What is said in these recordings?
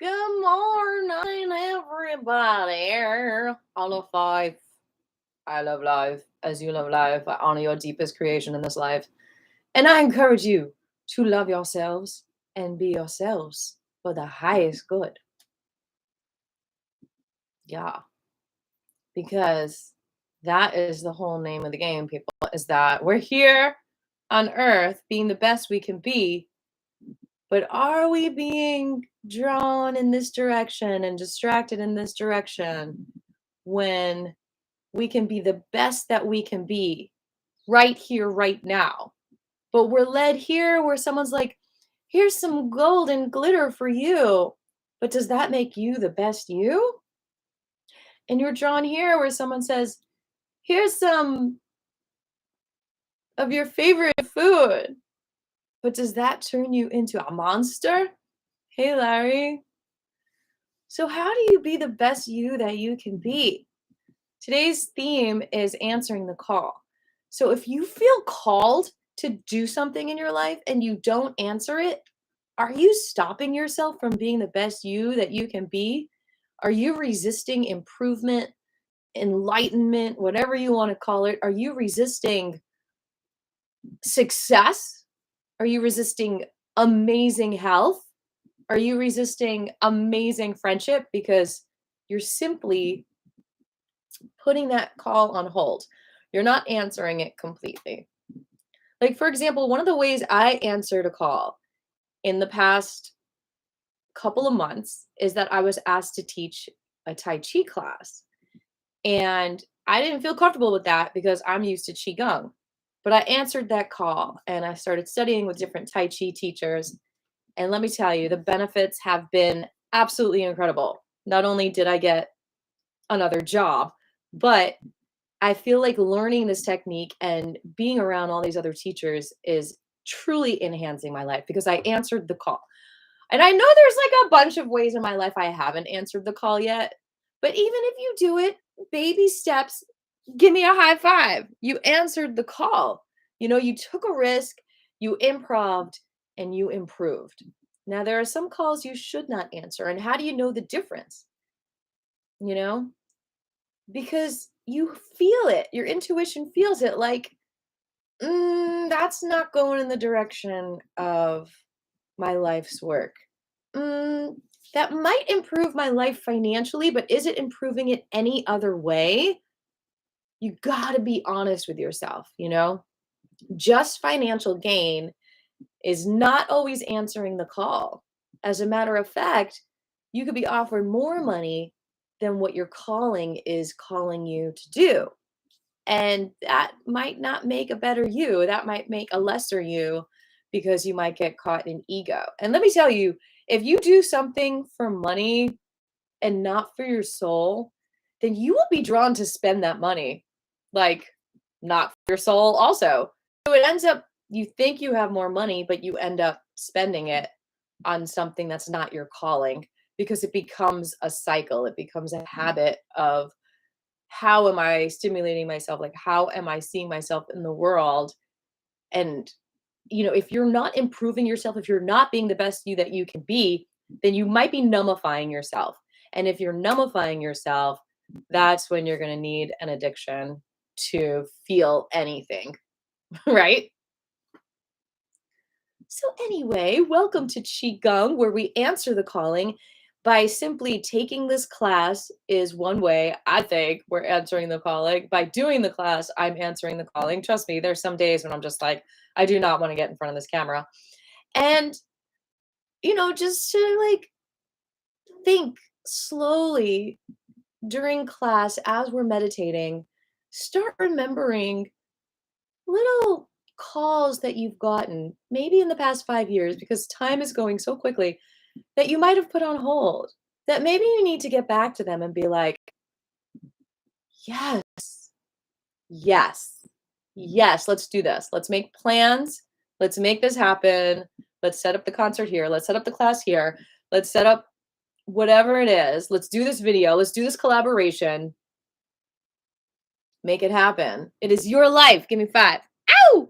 Good morning, everybody. On a five, I love life as you love life. I honor your deepest creation in this life. And I encourage you to love yourselves and be yourselves for the highest good. Yeah. Because that is the whole name of the game, people, is that we're here on earth being the best we can be. But are we being drawn in this direction and distracted in this direction when we can be the best that we can be right here, right now? But we're led here where someone's like, here's some gold and glitter for you. But does that make you the best you? And you're drawn here where someone says, here's some of your favorite food. But does that turn you into a monster? Hey, Larry. So, how do you be the best you that you can be? Today's theme is answering the call. So, if you feel called to do something in your life and you don't answer it, are you stopping yourself from being the best you that you can be? Are you resisting improvement, enlightenment, whatever you want to call it? Are you resisting success? Are you resisting amazing health? Are you resisting amazing friendship because you're simply putting that call on hold? You're not answering it completely. Like, for example, one of the ways I answered a call in the past couple of months is that I was asked to teach a Tai Chi class. And I didn't feel comfortable with that because I'm used to Qigong. But I answered that call and I started studying with different Tai Chi teachers. And let me tell you, the benefits have been absolutely incredible. Not only did I get another job, but I feel like learning this technique and being around all these other teachers is truly enhancing my life because I answered the call. And I know there's like a bunch of ways in my life I haven't answered the call yet, but even if you do it, baby steps, give me a high five. You answered the call. You know, you took a risk, you improved, and you improved. Now, there are some calls you should not answer. And how do you know the difference? You know, because you feel it, your intuition feels it like, that's not going in the direction of my life's work. Mm, that might improve my life financially, but is it improving it any other way? You got to be honest with yourself, you know? Just financial gain is not always answering the call. As a matter of fact, you could be offered more money than what your calling is calling you to do. And that might not make a better you. That might make a lesser you because you might get caught in ego. And let me tell you, if you do something for money and not for your soul, then you will be drawn to spend that money. Like, not for your soul, also. So it ends up, you think you have more money, but you end up spending it on something that's not your calling because it becomes a cycle. It becomes a habit of how am I stimulating myself? Like, how am I seeing myself in the world? And, you know, if you're not improving yourself, if you're not being the best you that you can be, then you might be nullifying yourself. And if you're nullifying yourself, that's when you're going to need an addiction to feel anything, right? So, anyway, welcome to Qigong, where we answer the calling by simply taking this class, is one way I think we're answering the calling. By doing the class, I'm answering the calling. Trust me, there's some days when I'm just like, I do not want to get in front of this camera. And, you know, just to like think slowly during class as we're meditating, start remembering little calls that you've gotten, maybe in the past 5 years, because time is going so quickly, that you might have put on hold, that maybe you need to get back to them and be like, yes, yes, yes, let's do this. Let's make plans. Let's make this happen. Let's set up the concert here. Let's set up the class here. Let's set up whatever it is. Let's do this video. Let's do this collaboration. Make it happen. It is your life. Give me 5. Ow!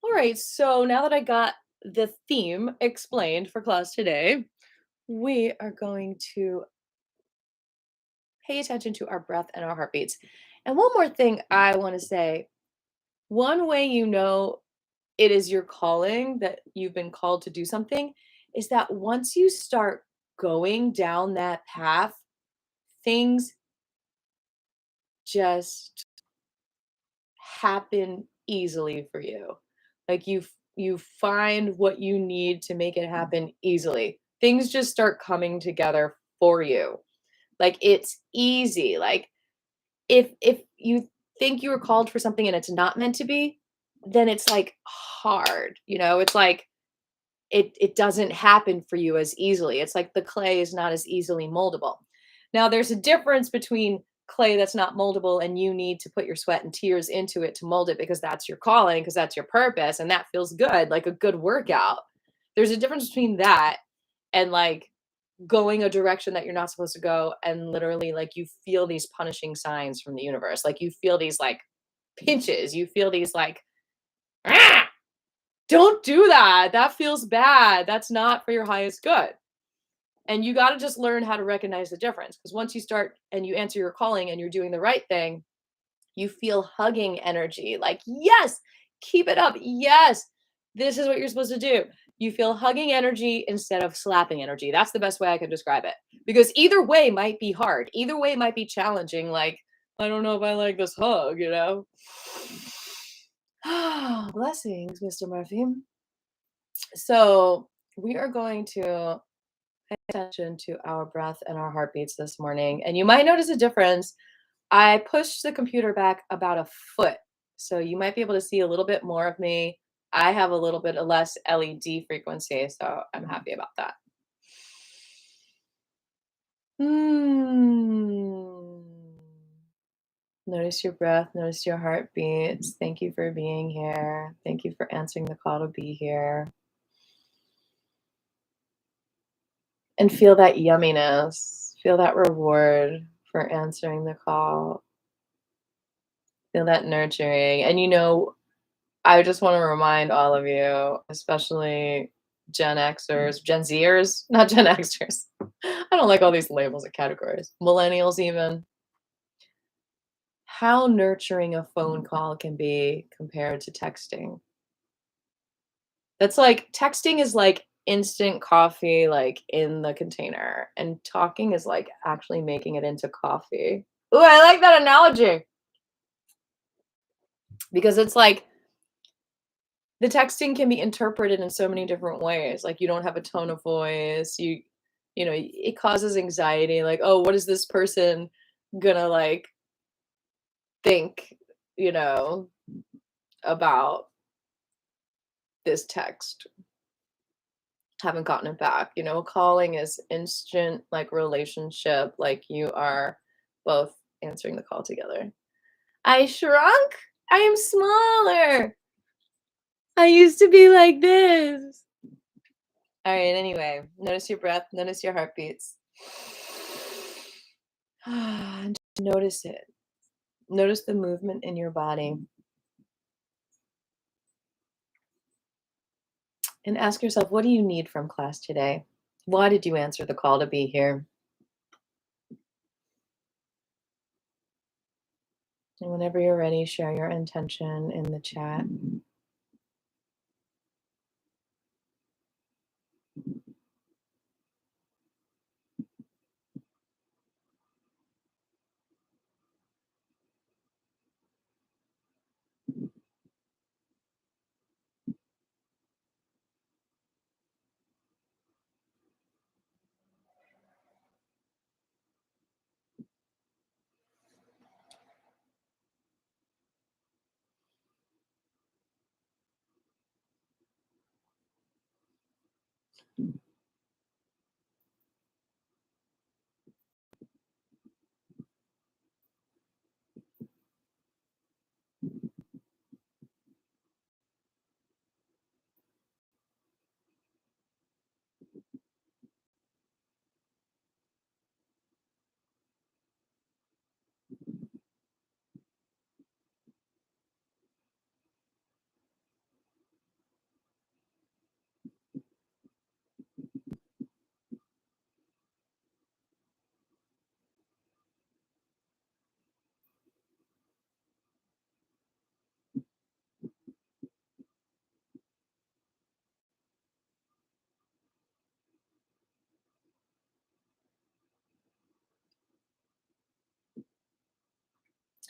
All right. So now that I got the theme explained for class today, we are going to pay attention to our breath and our heartbeats. And one more thing I want to say, one way you know it is your calling, that you've been called to do something, is that once you start going down that path, things just happen easily for you. Like you find what you need to make it happen easily. Things just start coming together for you. Like it's easy. Like if you think you were called for something and it's not meant to be, then it's like hard, you know? It's like it doesn't happen for you as easily. It's like the clay is not as easily moldable. Now there's a difference between clay that's not moldable and you need to put your sweat and tears into it to mold it because that's your calling, because that's your purpose and that feels good, like a good workout. There's a difference between that and like going a direction that you're not supposed to go and literally like you feel these punishing signs from the universe. Like you feel these like pinches, you feel these like "Ah! Don't do that. That feels bad. That's not for your highest good." And you got to just learn how to recognize the difference because once you start and you answer your calling and you're doing the right thing, you feel hugging energy. Like, yes, keep it up. Yes, this is what you're supposed to do. You feel hugging energy instead of slapping energy. That's the best way I can describe it. Because either way might be hard. Either way might be challenging. Like, I don't know if I like this hug, you know? Blessings, Mr. Murphy. So, we are going to pay attention to our breath and our heartbeats this morning. And you might notice a difference. I pushed the computer back about a foot. So you might be able to see a little bit more of me. I have a little bit less LED frequency, so I'm happy about that. Mm. Notice your breath, notice your heartbeats. Thank you for being here. Thank you for answering the call to be here. And feel that yumminess. Feel that reward for answering the call. Feel that nurturing. And I just want to remind all of you, especially Gen Xers, Gen Zers, not Gen Xers. I don't like all these labels and categories. Millennials, even. How nurturing a phone call can be compared to texting. That's like texting is like instant coffee, like in the container, and talking is like actually making it into coffee. Ooh, I like that analogy because it's like the texting can be interpreted in so many different ways. Like you don't have a tone of voice. It causes anxiety. Like, oh, what is this person gonna like think, you know, about this text? Haven't gotten it back. Calling is instant, like relationship. Like you are both answering the call together. I shrunk. I am smaller. I used to be like this. All right, anyway, notice your breath, notice your heartbeats. And just notice it. Notice the movement in your body. And ask yourself, what do you need from class today? Why did you answer the call to be here? And whenever you're ready, share your intention in the chat.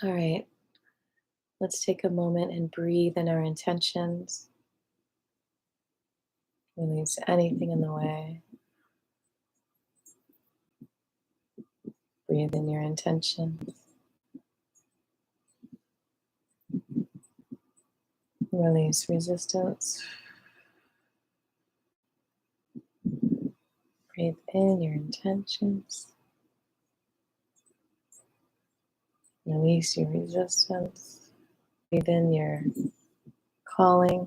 All right, let's take a moment and breathe in our intentions. Release anything in the way. Breathe in your intentions. Release resistance. Breathe in your intentions. Release your resistance. Breathe in your calling.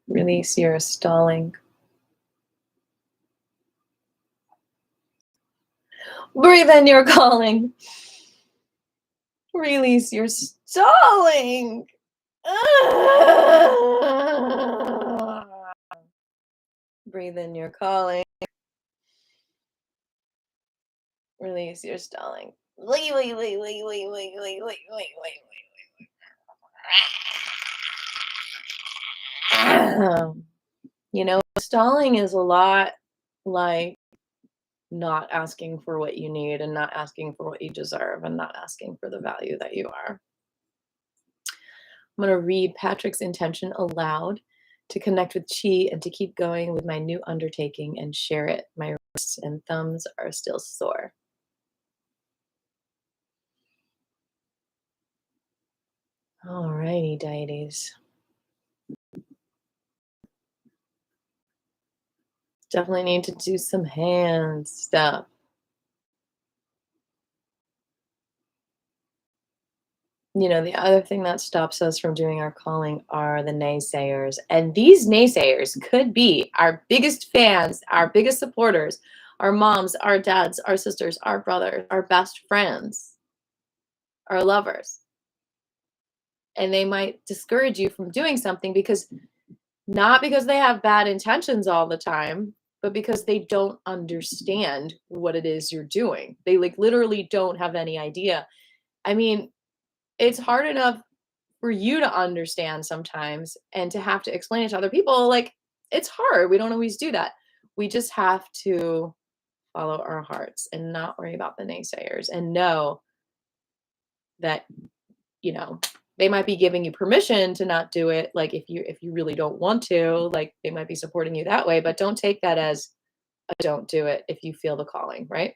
Release your stalling. Breathe in your calling. Release your stalling. Breathe in your calling. Release your stalling. Wait, wait, wait, wait, wait, wait, wait, wait, wait, wait. You know, stalling is a lot like not asking for what you need and not asking for what you deserve and not asking for the value that you are. I'm going to read Patrick's intention aloud to connect with Chi and to keep going with my new undertaking and share it. My wrists and thumbs are still sore. Alrighty, deities. Definitely need to do some hand stuff. You know, the other thing that stops us from doing our calling are the naysayers. And these naysayers could be our biggest fans, our biggest supporters, our moms, our dads, our sisters, our brothers, our best friends, our lovers. And they might discourage you from doing something because not because they have bad intentions all the time, but because they don't understand what it is you're doing. They like literally don't have any idea. I mean, it's hard enough for you to understand sometimes and to have to explain it to other people. Like, it's hard. We don't always do that. We just have to follow our hearts and not worry about the naysayers and know that, you know, they might be giving you permission to not do it. Like if you really don't want to, like they might be supporting you that way, but don't take that as a don't do it if you feel the calling, right?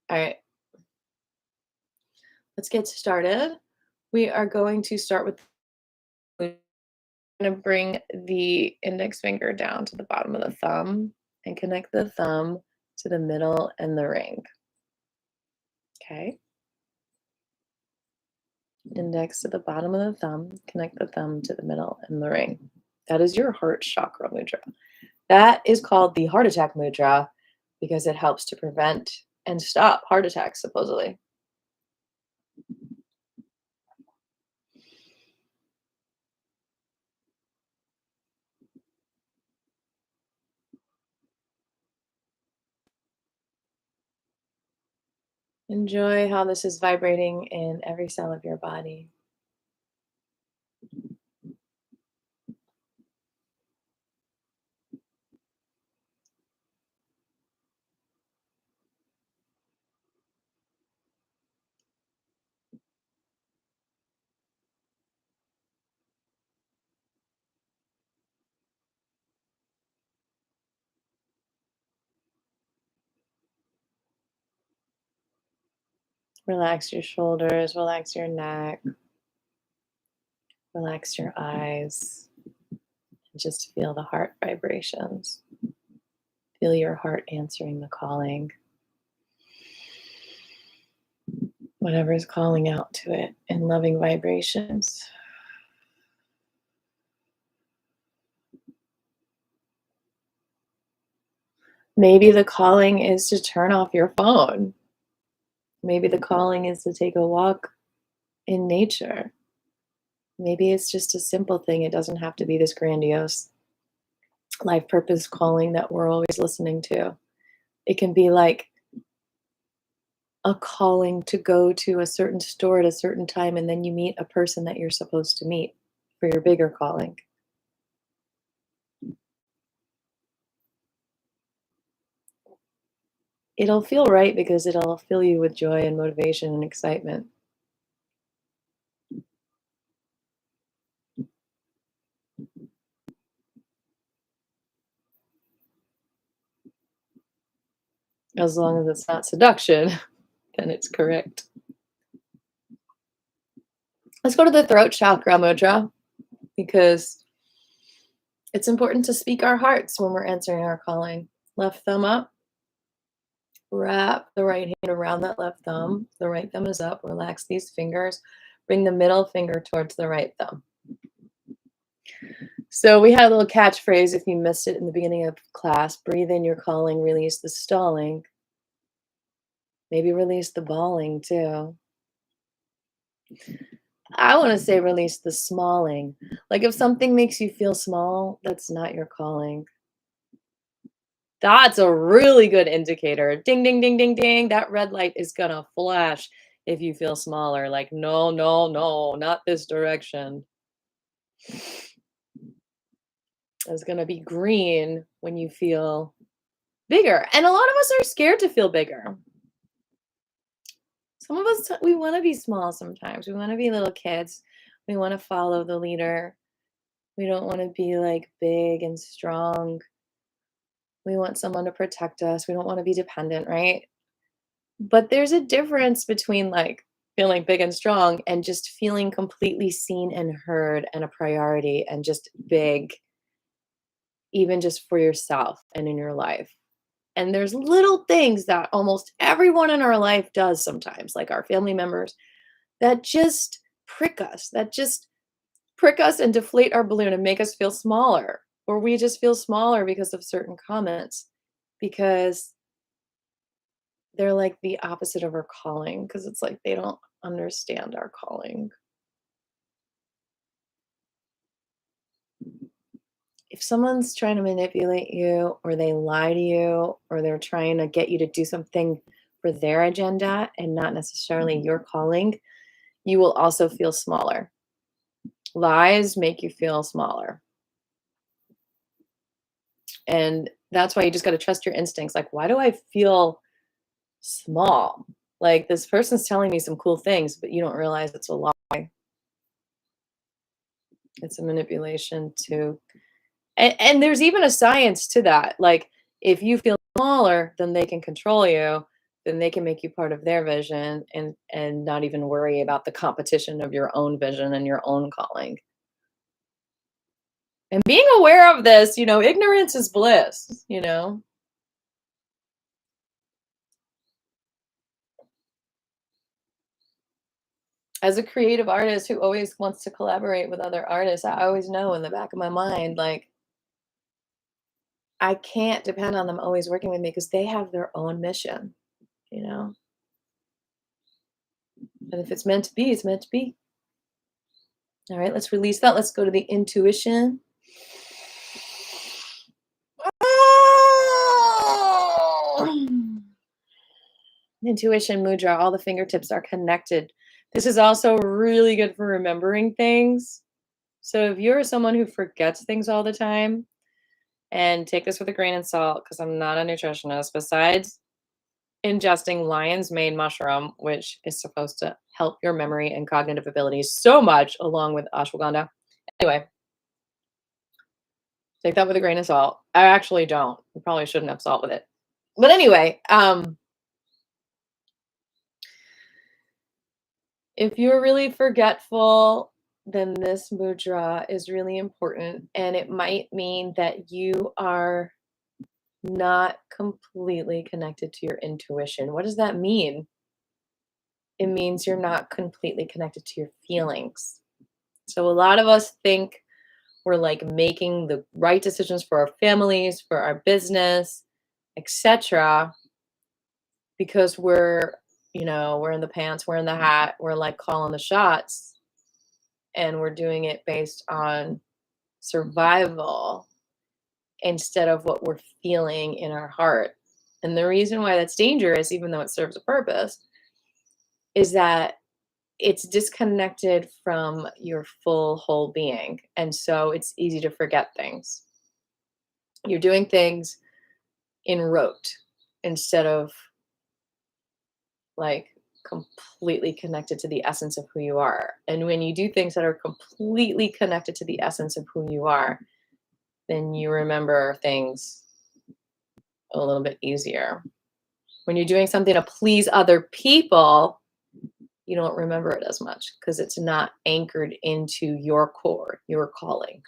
All right, let's get started. We are going to start with, we're going to bring the index finger down to the bottom of the thumb and connect the thumb to the middle and the ring. Okay. Index to the bottom of the thumb, connect the thumb to the middle and the ring. That is your heart chakra mudra. That is called the heart attack mudra because it helps to prevent and stop heart attacks, supposedly. Enjoy how this is vibrating in every cell of your body. Relax your shoulders, relax your neck, relax your eyes, and just feel the heart vibrations. Feel your heart answering the calling. Whatever is calling out to it in loving vibrations. Maybe the calling is to turn off your phone. Maybe the calling is to take a walk in nature. Maybe it's just a simple thing. It doesn't have to be this grandiose life purpose calling that we're always listening to. It can be like a calling to go to a certain store at a certain time and then you meet a person that you're supposed to meet for your bigger calling. It'll feel right because it'll fill you with joy and motivation and excitement. As long as it's not seduction, then it's correct. Let's go to the throat chakra mudra because it's important to speak our hearts when we're answering our calling. Left thumb up. Wrap the right hand around that left thumb. The right thumb is up. Relax these fingers. Bring the middle finger towards the right thumb. So we had a little catchphrase if you missed it in the beginning of class. Breathe in your calling, release the stalling. Maybe release the bawling too. I want to say release the smalling. Like if something makes you feel small, that's not your calling. That's a really good indicator. Ding, ding, ding, ding, ding. That red light is going to flash if you feel smaller. Like, no, no, no, not this direction. It's going to be green when you feel bigger. And a lot of us are scared to feel bigger. Some of us, we want to be small sometimes. We want to be little kids. We want to follow the leader. We don't want to be like big and strong. We want someone to protect us. We don't want to be dependent, right? But there's a difference between like feeling big and strong and just feeling completely seen and heard and a priority and just big, even just for yourself and in your life. And there's little things that almost everyone in our life does sometimes, like our family members, that just prick us and deflate our balloon and make us feel smaller. Or we just feel smaller because of certain comments, because they're like the opposite of our calling, because it's like they don't understand our calling. If someone's trying to manipulate you, or they lie to you, or they're trying to get you to do something for their agenda and not necessarily your calling, you will also feel smaller. Lies make you feel smaller. And that's why you just got to trust your instincts. Like, why do I feel small? Like, this person's telling me some cool things, but you don't realize it's a lie. It's a manipulation to, and there's even a science to that. Like, if you feel smaller, then they can control you, then they can make you part of their vision and not even worry about the competition of your own vision and your own calling. And being aware of this, ignorance is bliss. As a creative artist who always wants to collaborate with other artists, I always know in the back of my mind, like, I can't depend on them always working with me because they have their own mission, you know? And if it's meant to be, it's meant to be. All right, let's release that. Let's go to the intuition. Intuition mudra, all the fingertips are connected. This is also really good for remembering things. So if you're someone who forgets things all the time, and take this with a grain of salt because I'm not a nutritionist, besides ingesting lion's mane mushroom, which is supposed to help your memory and cognitive abilities so much, along with ashwagandha. Anyway, take that with a grain of salt. I actually don't. You probably shouldn't have salt with it. But anyway, if you're really forgetful, then this mudra is really important. And it might mean that you are not completely connected to your intuition. What does that mean? It means you're not completely connected to your feelings. So a lot of us think we're like making the right decisions for our families, for our business, etc. because we're in the pants, we're in the hat, we're like calling the shots, and we're doing it based on survival instead of what we're feeling in our heart. And the reason why that's dangerous, even though it serves a purpose, is that it's disconnected from your full whole being. And so it's easy to forget things. You're doing things in rote instead of like completely connected to the essence of who you are. And when you do things that are completely connected to the essence of who you are, then you remember things a little bit easier. When you're doing something to please other people, you don't remember it as much because it's not anchored into your core, your calling.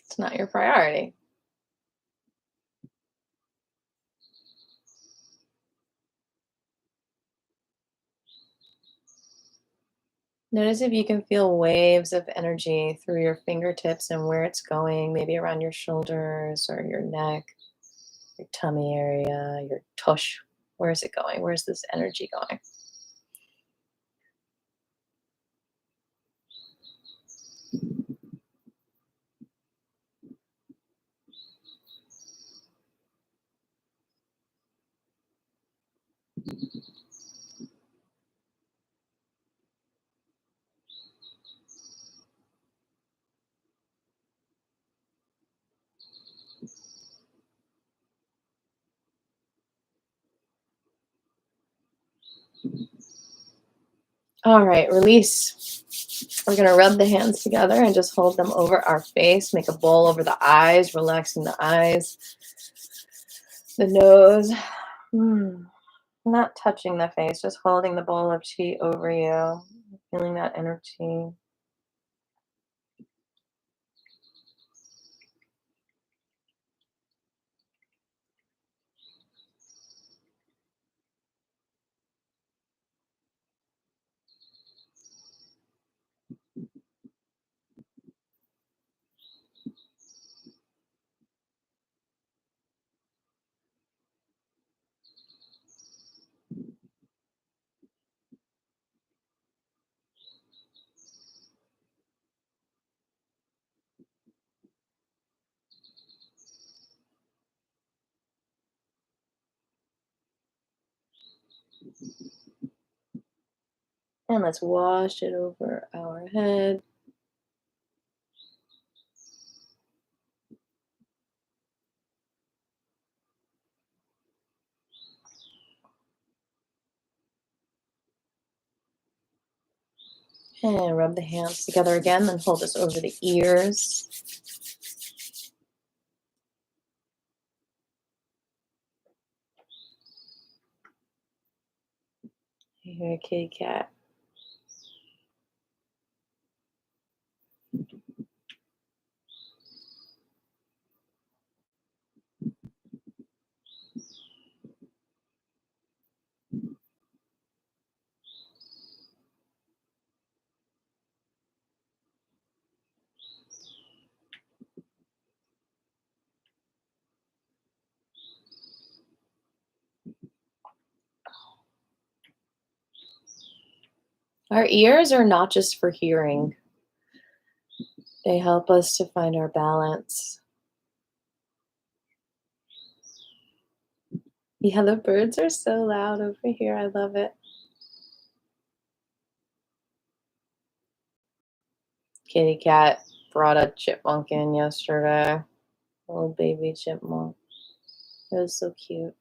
It's not your priority. Notice if you can feel waves of energy through your fingertips and where it's going, maybe around your shoulders or your neck, your tummy area, your tush. Where is it going? Where's this energy going? All right, release. We're going to rub the hands together and just hold them over our face. Make a bowl over the eyes, relaxing the eyes, the nose. Not touching the face, just holding the bowl of chi over you, feeling that energy. And let's wash it over our head. And rub the hands together again, then hold this over the ears. I hear a kitty cat. Our ears are not just for hearing. They help us to find our balance. Yeah, the birds are so loud over here. I love it. Kitty cat brought a chipmunk in yesterday. Little baby chipmunk. It was so cute.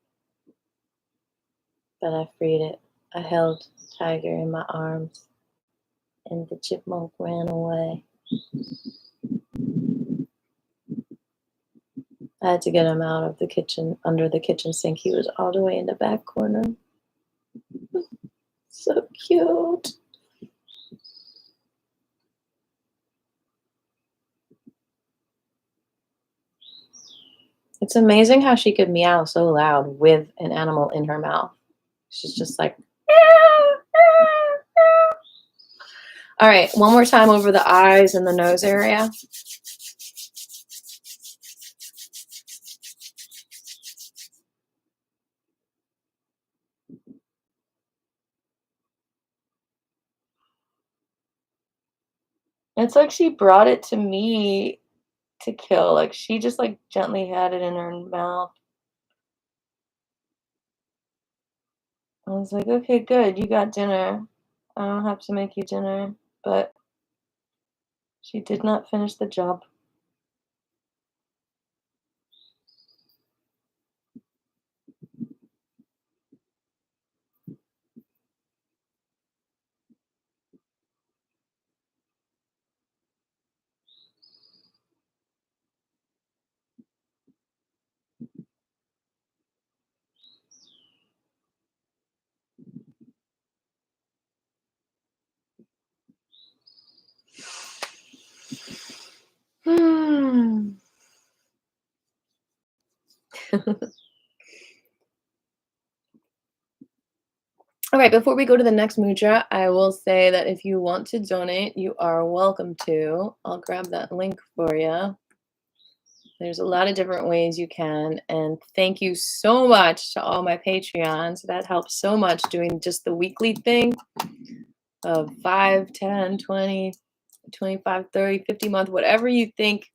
But I freed it. I held Tiger in my arms, and the chipmunk ran away. I had to get him out of the kitchen, under the kitchen sink. He was all the way in the back corner. So cute. It's amazing how she could meow so loud with an animal in her mouth. She's just like, all right, one more time over the eyes and the nose area. It's like she brought it to me to kill. Like she just like gently had it in her mouth. I was like, okay, good, you got dinner. I don't have to make you dinner. But she did not finish the job. Hmm. All right, before we go to the next mudra, I will say that if you want to donate, you are welcome to. I'll grab that link for you. There's a lot of different ways you can. And thank you so much to all my Patreons. That helps so much doing just the weekly thing of 5, 10, 20, 25, 30, 50 month, whatever you think,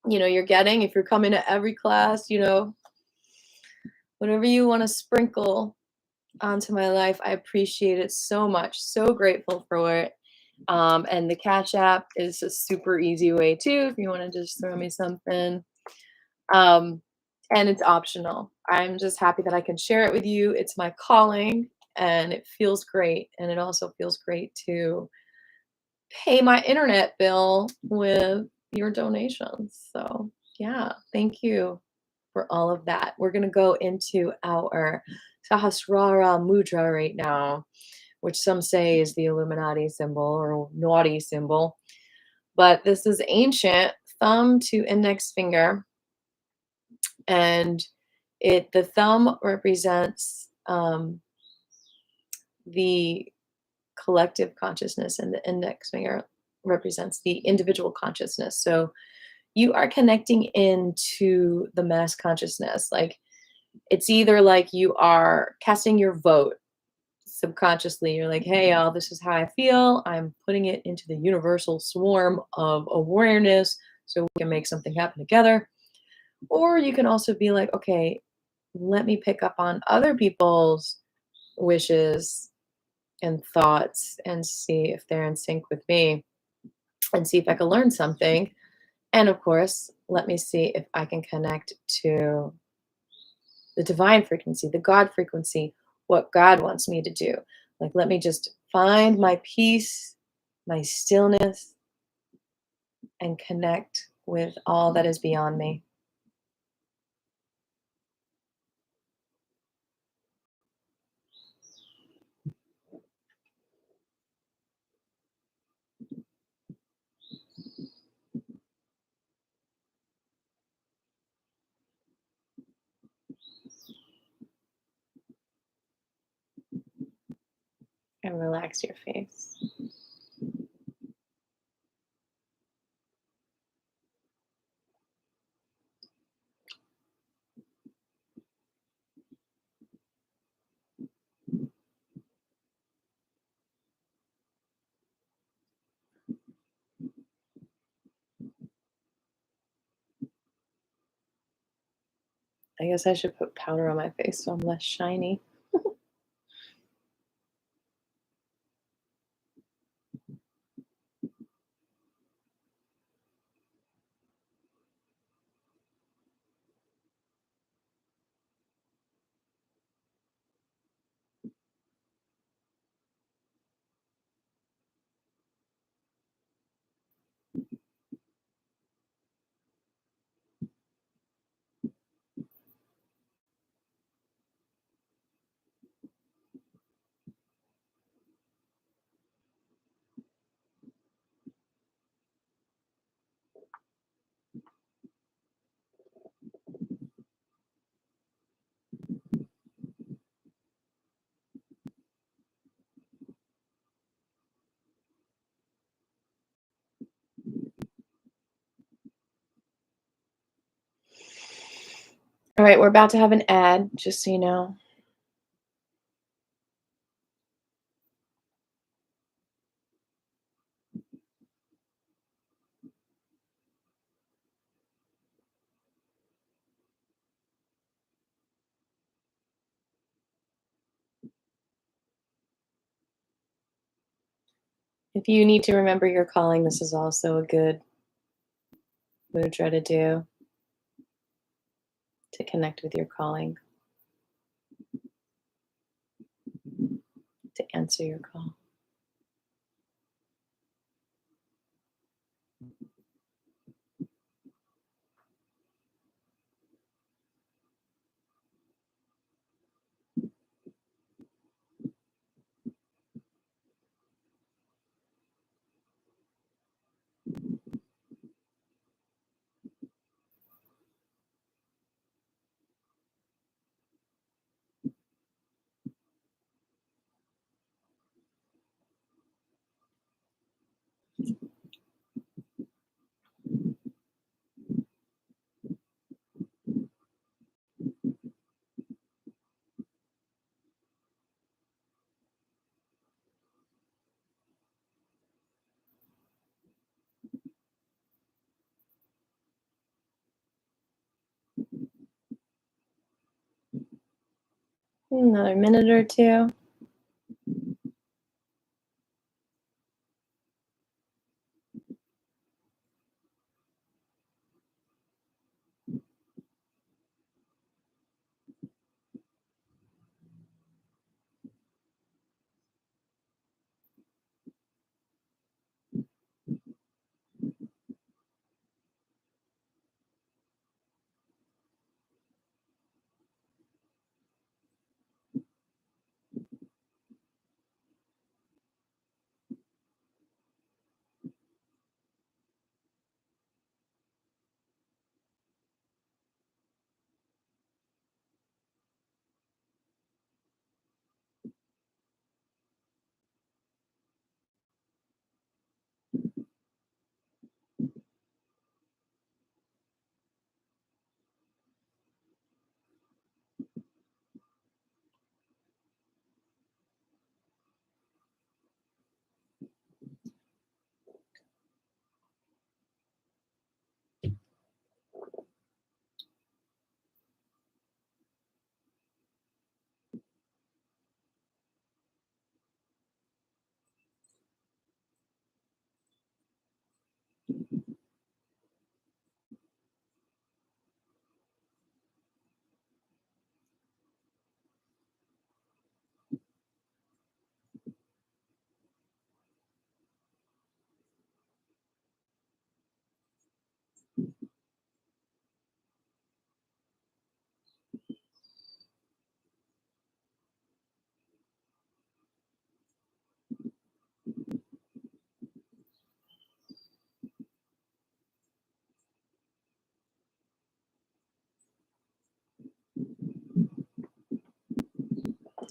you're getting. If you're coming to every class, whatever you want to sprinkle onto my life, I appreciate it so much. So grateful for it. And the Cash App is a super easy way too, if you want to just throw me something. Um, and it's optional. I'm just happy that I can share it with you. It's my calling and it feels great. And it also feels great to pay my internet bill with your donations. So, yeah, thank you for all of that. We're going to go into our Sahasrara Mudra right now, which some say is the Illuminati symbol or naughty symbol. But this is ancient, thumb to index finger. And the thumb represents the collective consciousness, and the index finger represents the individual consciousness. So you are connecting into the mass consciousness. Like it's either like you are casting your vote subconsciously. You're like, hey, y'all, this is how I feel. I'm putting it into the universal swarm of awareness so we can make something happen together. Or you can also be like, okay, let me pick up on other people's wishes and thoughts and see if they're in sync with me and see if I can learn something. And of course, let me see if I can connect to the divine frequency, the God frequency, what God wants me to do. Like, let me just find my peace, my stillness, and connect with all that is beyond me. And relax your face. I guess I should put powder on my face so I'm less shiny. All right, we're about to have an ad, just so you know. If you need to remember your calling, this is also a good mudra to do to connect with your calling, to answer your call. Another minute or two.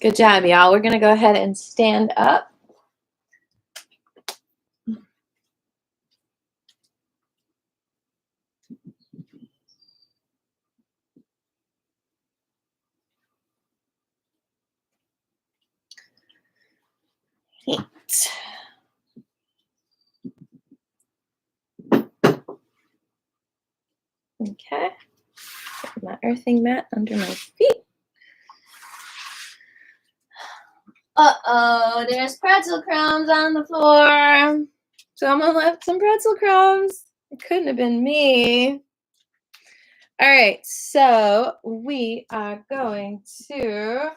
Good job, y'all. We're going to go ahead and stand up. Neat. Okay. Put my earthing mat under my feet. Uh-oh, there's pretzel crumbs on the floor. Someone left some pretzel crumbs. It couldn't have been me. All right, so we are going to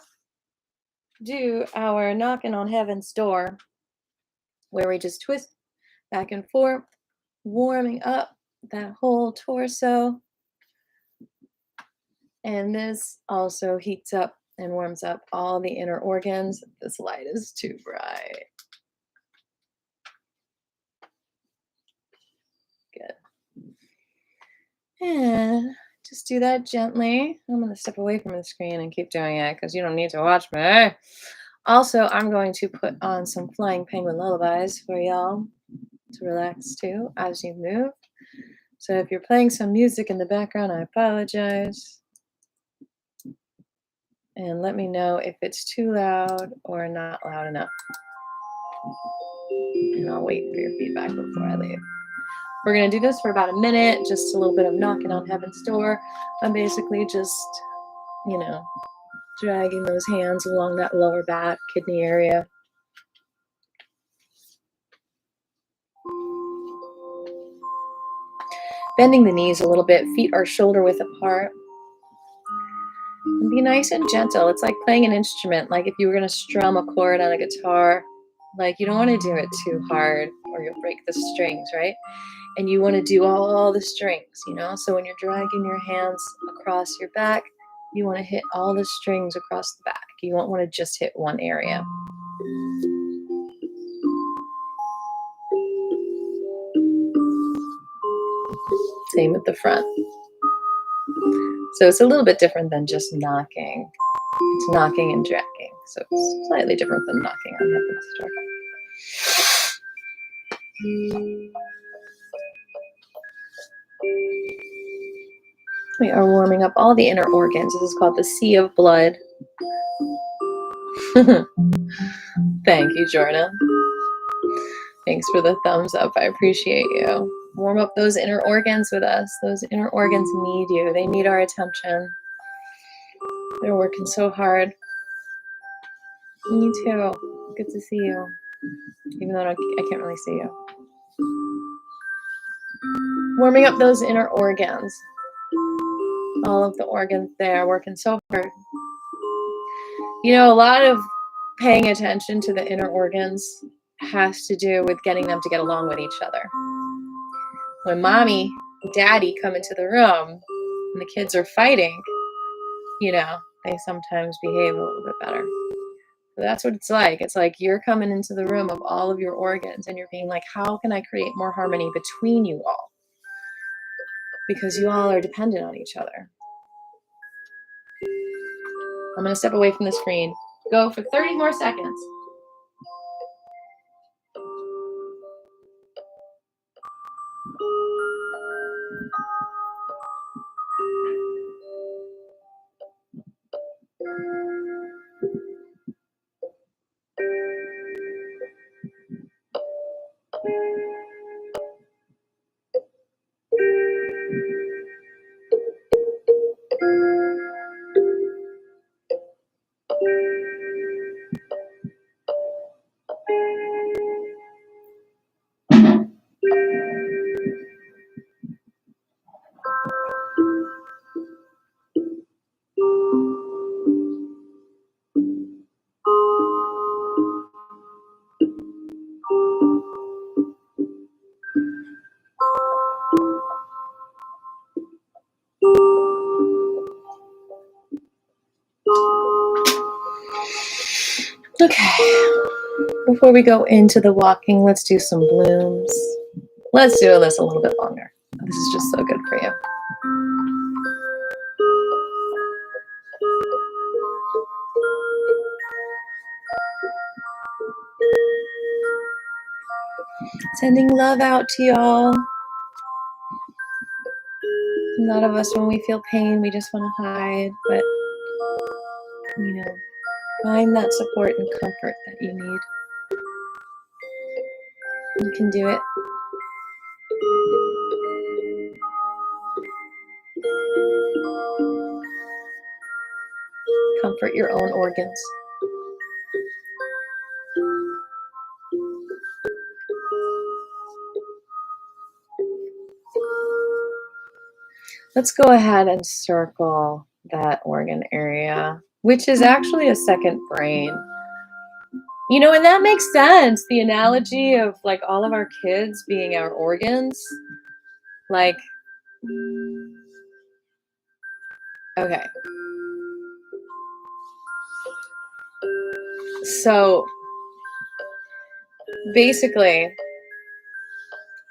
do our knocking on heaven's door, where we just twist back and forth, warming up that whole torso. And this also heats up and warms up all the inner organs. This light is too bright. Good. And just do that gently. I'm going to step away from the screen and keep doing it because you don't need to watch me. Also, I'm going to put on some flying penguin lullabies for y'all to relax to as you move. So if you're playing some music in the background, I apologize. And let me know if it's too loud or not loud enough. And I'll wait for your feedback before I leave. We're going to do this for about a minute, just a little bit of knocking on heaven's door. I'm basically just, you know, dragging those hands along that lower back, kidney area. Bending the knees a little bit, feet are shoulder width apart. And be nice and gentle. It's like playing an instrument, like if you were going to strum a chord on a guitar. Like you don't want to do it too hard or you'll break the strings, right? And you want to do all the strings, you know? So when you're dragging your hands across your back, you want to hit all the strings across the back. You won't want to just hit one area. Same with the front. So it's a little bit different than just knocking. It's knocking and dragging. So it's slightly different than knocking on the circle. We are warming up all the inner organs. This is called the Sea of Blood. Thank you, Jordan. Thanks for the thumbs up. I appreciate you. Warm up those inner organs with us. Those inner organs need you. They need our attention. They're working so hard. Me too. Good to see you. Even though I can't really see you. Warming up those inner organs. All of the organs there working so hard. You know, a lot of paying attention to the inner organs has to do with getting them to get along with each other. When mommy and daddy come into the room and the kids are fighting, you know, they sometimes behave a little bit better. So that's what it's like. It's like you're coming into the room of all of your organs and you're being like, how can I create more harmony between you all? Because you all are dependent on each other. I'm going to step away from the screen. Go for 30 more seconds. Okay, before we go into the walking, let's do some blooms. Let's do this a little bit longer. This is just so good for you. Sending love out to y'all. A lot of us, when we feel pain, we just want to hide, but, you know, find that support and comfort that you need. You can do it. Comfort your own organs. Let's go ahead and circle that organ area, which is actually a second brain. You know, and that makes sense. The analogy of like all of our kids being our organs. Like, okay. So basically,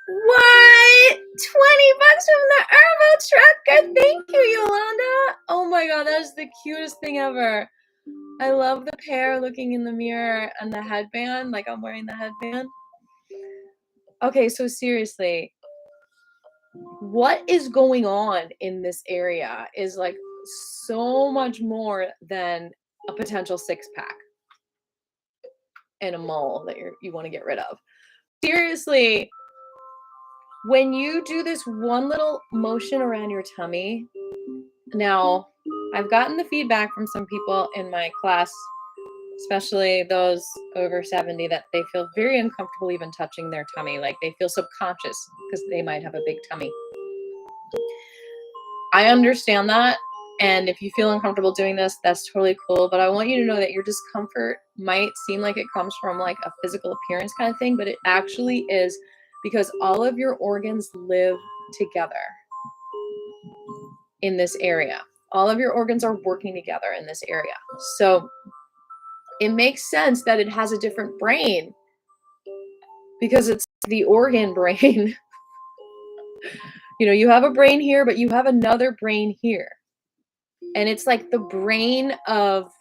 what? $20 from the Ervo Trucker. Thank you, Yolanda. Oh my God, that is the cutest thing ever. I love the pair looking in the mirror and the headband, like I'm wearing the headband. Okay, so seriously, what is going on in this area is like so much more than a potential six-pack and a mole that you want to get rid of. Seriously, when you do this one little motion around your tummy, now I've gotten the feedback from some people in my class, especially those over 70, that they feel very uncomfortable even touching their tummy. Like they feel subconscious because they might have a big tummy. I understand that. And if you feel uncomfortable doing this, that's totally cool. But I want you to know that your discomfort might seem like it comes from like a physical appearance kind of thing, but it actually is because all of your organs live together in this area. All of your organs are working together in this area. So it makes sense that it has a different brain because it's the organ brain. You know, you have a brain here, but you have another brain here. And it's like the brain of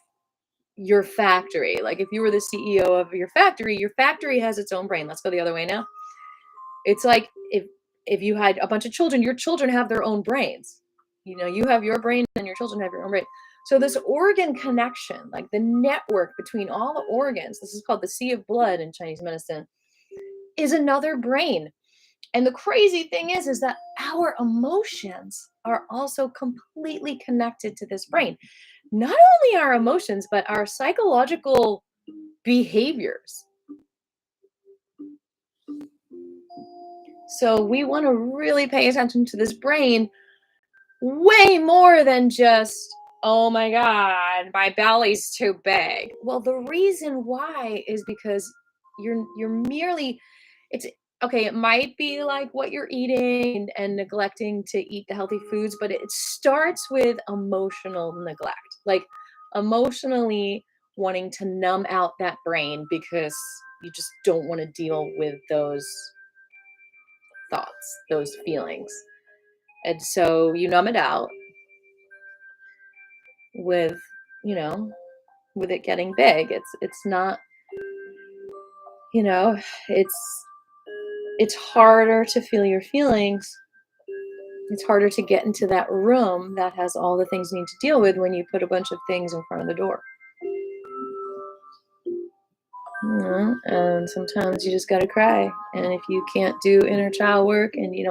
your factory. Like if you were the CEO of your factory has its own brain. Let's go the other way now. It's like if you had a bunch of children, your children have their own brains. You know, you have your brain and your children have your own brain. So this organ connection, like the network between all the organs, this is called the sea of blood in Chinese medicine, is another brain. And the crazy thing is that our emotions are also completely connected to this brain. Not only our emotions, but our psychological behaviors. So we want to really pay attention to this brain way more than just, oh my God, my belly's too big. Well, the reason why is because you're merely, it's okay, it might be like what you're eating and neglecting to eat the healthy foods, but it starts with emotional neglect. Like emotionally wanting to numb out that brain because you just don't want to deal with those thoughts, those feelings. And so you numb it out with, you know, with it getting big. It's not, you know, it's harder to feel your feelings. It's harder to get into that room that has all the things you need to deal with when you put a bunch of things in front of the door. And sometimes you just gotta cry. And if you can't do inner child work and you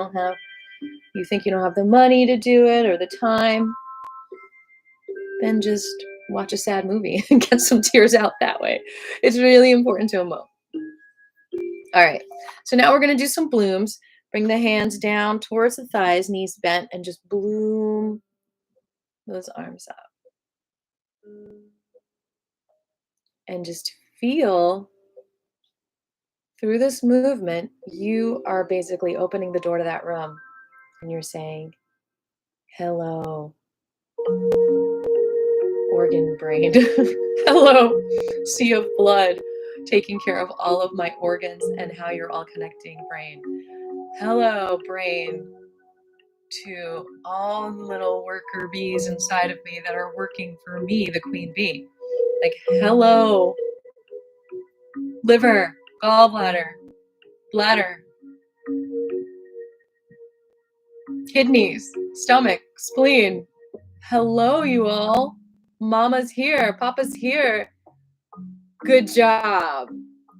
think you don't have the money to do it or the time, then just watch a sad movie and get some tears out that way. It's really important to emote. All right, so now we're gonna do some blooms. Bring the hands down towards the thighs, knees bent, and just bloom those arms up. And just feel through this movement, you are basically opening the door to that room and you're saying, hello, organ brain. Hello, sea of blood, taking care of all of my organs and how you're all connecting brain. Hello, brain, to all the little worker bees inside of me that are working for me, the queen bee. Like, hello, liver, gallbladder, bladder, kidneys, stomach, spleen. Hello, you all. Mama's here, Papa's here. Good job.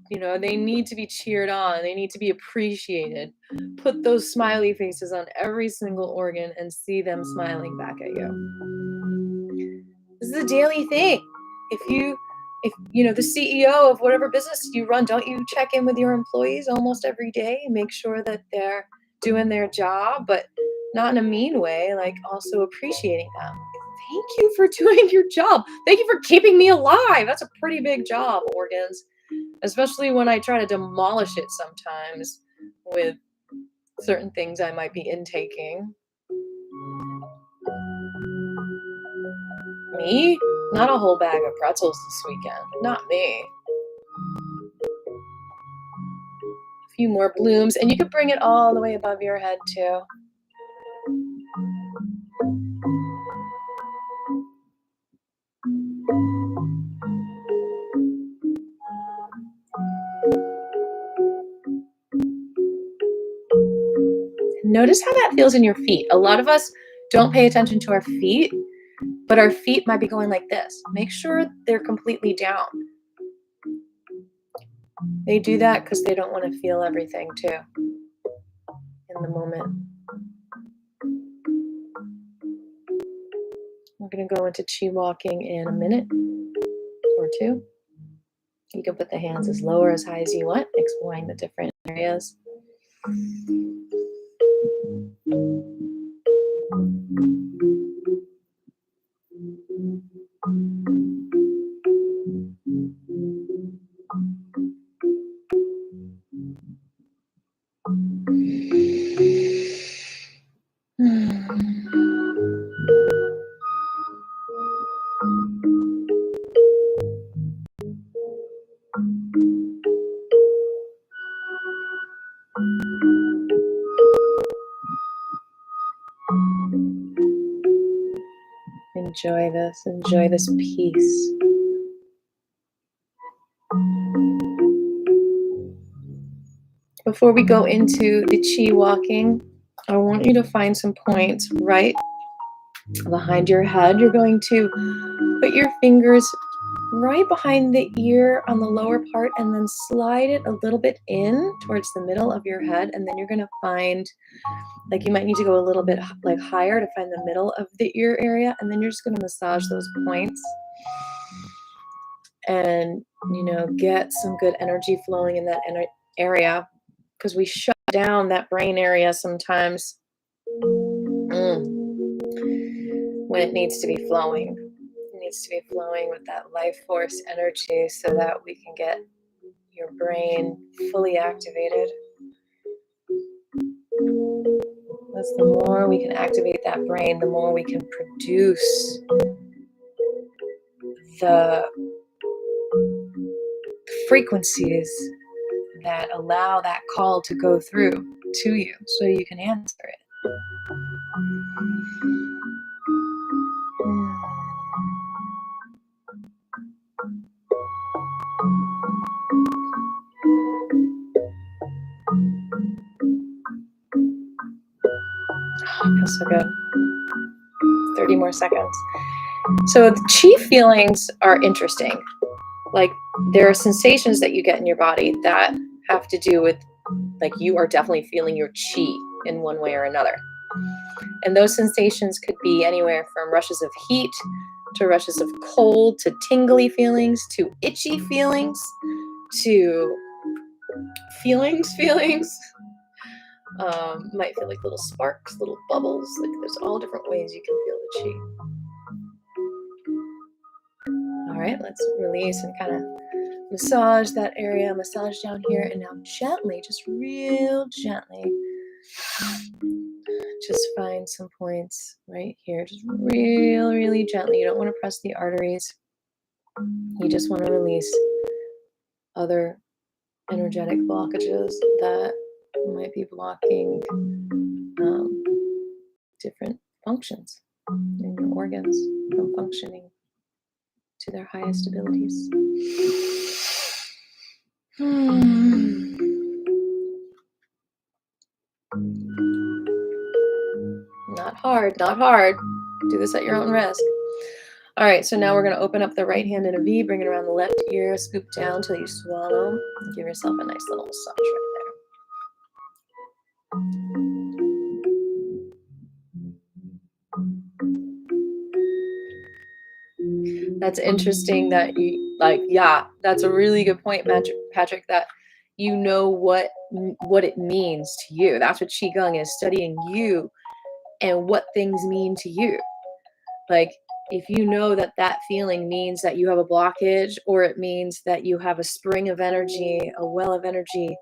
You know, they need to be cheered on. They need to be appreciated. Put those smiley faces on every single organ and see them smiling back at you. This is a daily thing. If you know the CEO of whatever business you run, don't you check in with your employees almost every day and make sure that they're doing their job, but not in a mean way, like also appreciating them. Thank you for doing your job. Thank you for keeping me alive. That's a pretty big job, organs, especially when I try to demolish it sometimes with certain things I might be intaking. Me? Not a whole bag of pretzels this weekend. Not me. A few more blooms, and you could bring it all the way above your head too. Notice how that feels in your feet. A lot of us don't pay attention to our feet, but our feet might be going like this. Make sure they're completely down. They do that because they don't want to feel everything too in the moment. We're going to go into chi walking in a minute or two. You can put the hands as low or as high as you want, exploring the different areas. Enjoy this peace. Before we go into the chi walking, I want you to find some points right behind your head. You're going to put your fingers right behind the ear on the lower part and then slide it a little bit in towards the middle of your head, and then you're going to find, like, you might need to go a little bit like higher to find the middle of the ear area, and then you're just going to massage those points and, you know, get some good energy flowing in that area, because we shut down that brain area sometimes when it needs to be flowing. It needs to be flowing with that life force energy so that we can get your brain fully activated. That's the more we can activate that brain, the more we can produce the frequencies that allow that call to go through to you so you can answer it. Oh, feels so good. 30 more seconds. So the chi feelings are interesting. Like, there are sensations that you get in your body that have to do with, like, you are definitely feeling your chi in one way or another. And those sensations could be anywhere from rushes of heat to rushes of cold to tingly feelings to itchy feelings to feelings. Might feel like little sparks, little bubbles. Like, there's all different ways you can feel the chi. All right, let's release and kind of massage that area, massage down here, and now gently, just real gently, just find some points right here, just really gently. You don't want to press the arteries. You just want to release other energetic blockages that might be blocking different functions in your organs from functioning to their highest abilities. Not hard, not hard. Do this at your own risk. All right, so now we're going to open up the right hand in a V, bring it around the left ear, scoop down till you swallow, and give yourself a nice little massage right there. That's interesting that you, like, yeah, that's a really good point, Patrick, that you know what it means to you. That's what Qigong is, studying you and what things mean to you. Like, if you know that that feeling means that you have a blockage, or it means that you have a spring of energy, a well of energy,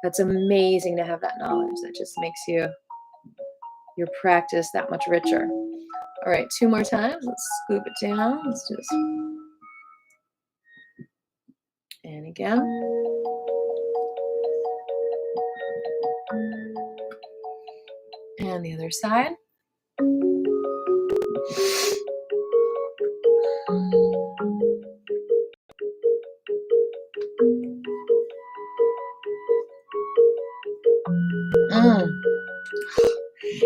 that's amazing to have that knowledge. That just makes your practice that much richer. All right, 2 more times. Let's scoop it down. Let's do this. And again. And the other side.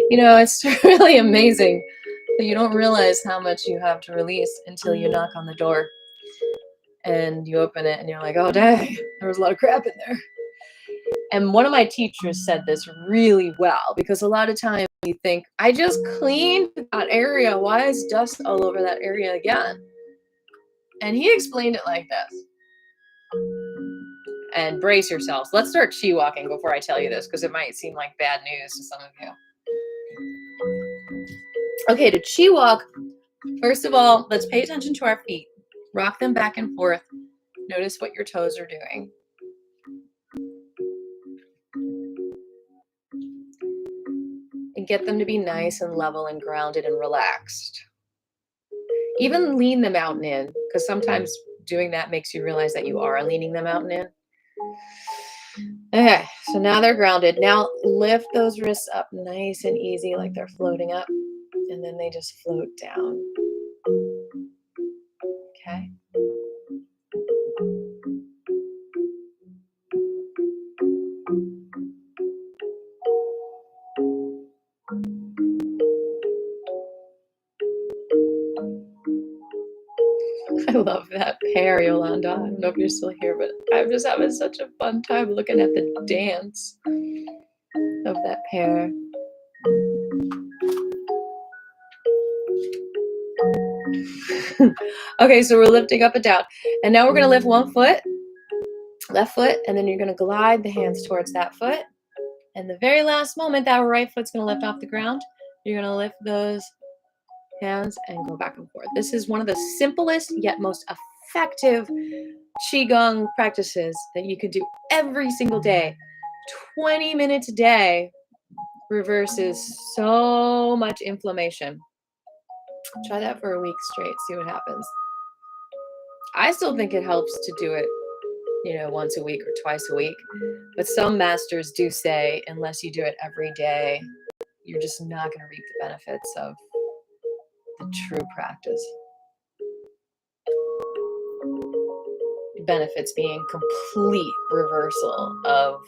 You know, it's really amazing that you don't realize how much you have to release until you knock on the door and you open it and you're like, oh, dang, there was a lot of crap in there. And one of my teachers said this really well, because a lot of times you think, I just cleaned that area. Why is dust all over that area again? And he explained it like this. And brace yourselves. Let's start chi walking before I tell you this, because it might seem like bad news to some of you. Okay, to chi walk, first of all, let's pay attention to our feet. Rock them back and forth. Notice what your toes are doing. And get them to be nice and level and grounded and relaxed. Even lean the mountain in, because sometimes doing that makes you realize that you are leaning the mountain in. Okay, so now they're grounded. Now lift those wrists up nice and easy, like they're floating up, and then they just float down. Okay. I love that pair, Yolanda. I don't know if you're still here, but I'm just having such a fun time looking at the dance of that pair. Okay, so we're lifting up and down. And now we're going to lift one foot, left foot, and then you're going to glide the hands towards that foot. And the very last moment, that right foot's going to lift off the ground. You're going to lift those hands and go back and forth. This is one of the simplest yet most effective Qigong practices that you can do every single day. 20 minutes a day reverses so much inflammation. Try that for a week straight, see what happens. I still think it helps to do it, once a week or twice a week. But some masters do say, unless you do it every day, you're just not going to reap the benefits of the true practice. Benefits being complete reversal of